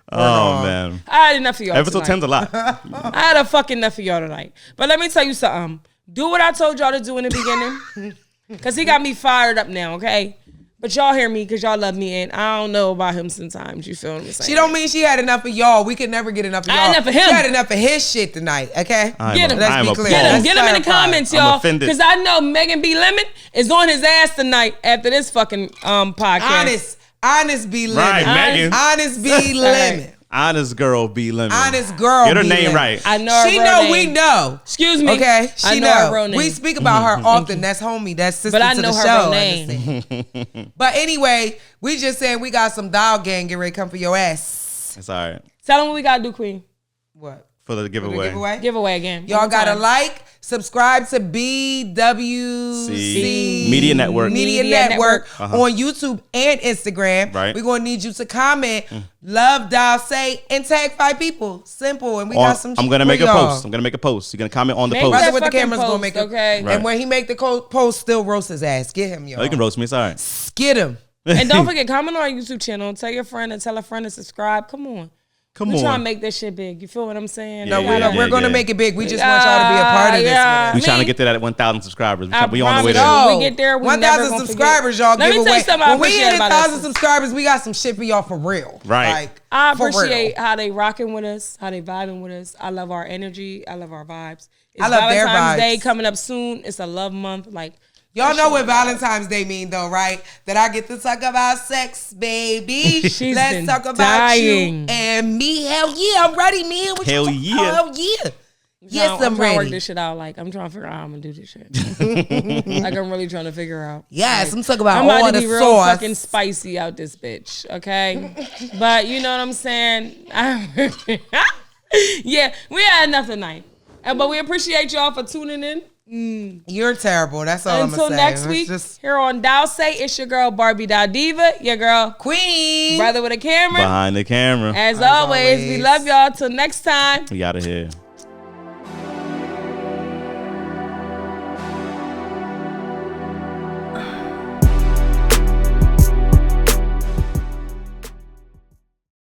Oh, man. I had enough of y'all Episode tonight. 10's a lot. I had a fucking enough of y'all tonight. But let me tell you something. Do what I told y'all to do in the beginning. Because he got me fired up now, okay? But y'all hear me because y'all love me, and I don't know about him sometimes. You feel what I'm saying? She don't mean she had enough of y'all. We could never get enough of y'all. I had enough of him. She had enough of his shit tonight, okay? Get him. Let's be clear. Get him. Let's Get him in the clarify. comments, I'm y'all. offended. Because I know Megan B. Lemon is on his ass tonight after this fucking podcast. Honest B. Lemon. Right, Megan. Honest B. Lemon. Honest girl B. Lemon. Honest girl. Get her B. name Lemon. right. I know her She real know name. we know. Excuse me. Okay, I she know her know. real name. We speak about her often. That's homie. That's sister But I to know the her show. real name. understand? But anyway, we just saying we got some dog gang get ready to come for your ass. It's all right. Tell them what we got to do, Queen. What? For the For the giveaway. giveaway? Giveaway again. Y'all One gotta time. like, subscribe to BWC Media Network. Media Media Network Network. on YouTube and Instagram. Right. We're gonna need you to comment, love, dial, say, and tag 5 people. Simple. And we got some. I'm shit gonna for make a y'all. post. I'm gonna make a post. You're gonna comment on the Make post. that Brother with the fucking camera's gonna post, make it. okay? Right. And when he make the post, still roast his ass. Get him, y'all. Oh, you can roast me. It's all right. Get him. And don't forget, comment on our YouTube channel. Tell your friend and tell a friend to subscribe. Come on. Come We're on. trying to make this shit big. You feel what I'm saying? Yeah, No, yeah, we're gonna yeah. make it big. We just want y'all to be a part of this. Yeah. We With us. trying to get to that 1,000 subscribers. I We on the way promise there. you. No, When we get there, we 1,000 never gonna subscribers, forget. y'all Let me give tell you away. something I When we appreciate hit about 1,000 us. subscribers, we got some shit for y'all for real. Right. Like, I for real. appreciate how they rocking with us, how they vibing with us. I love our energy. I love our vibes. It's I love their Valentine's vibes. Day coming up soon. It's a love month. Like, Y'all know what Valentine's Day mean though, right? That I get to talk about sex, baby. Let's talk about you and me. Hell yeah, I'm ready, man. Hell yeah. Hell yeah. Yes, I'm trying to work ready. this shit out. Like, I'm trying to figure out how I'm gonna do this shit. Like, I'm really trying to figure out. Yes, like, I'm talking about I'm all about to the be real sauce. fucking spicy out this bitch, okay? But you know what I'm saying? Yeah, we had enough tonight. But we appreciate y'all for tuning in. You're terrible. That's all I'm Until gonna say. next week, here on Dowse, it's your girl Barbie Diva, your girl Queen, brother with a camera, Behind the camera. As always, we love y'all. Till next time. We out of here.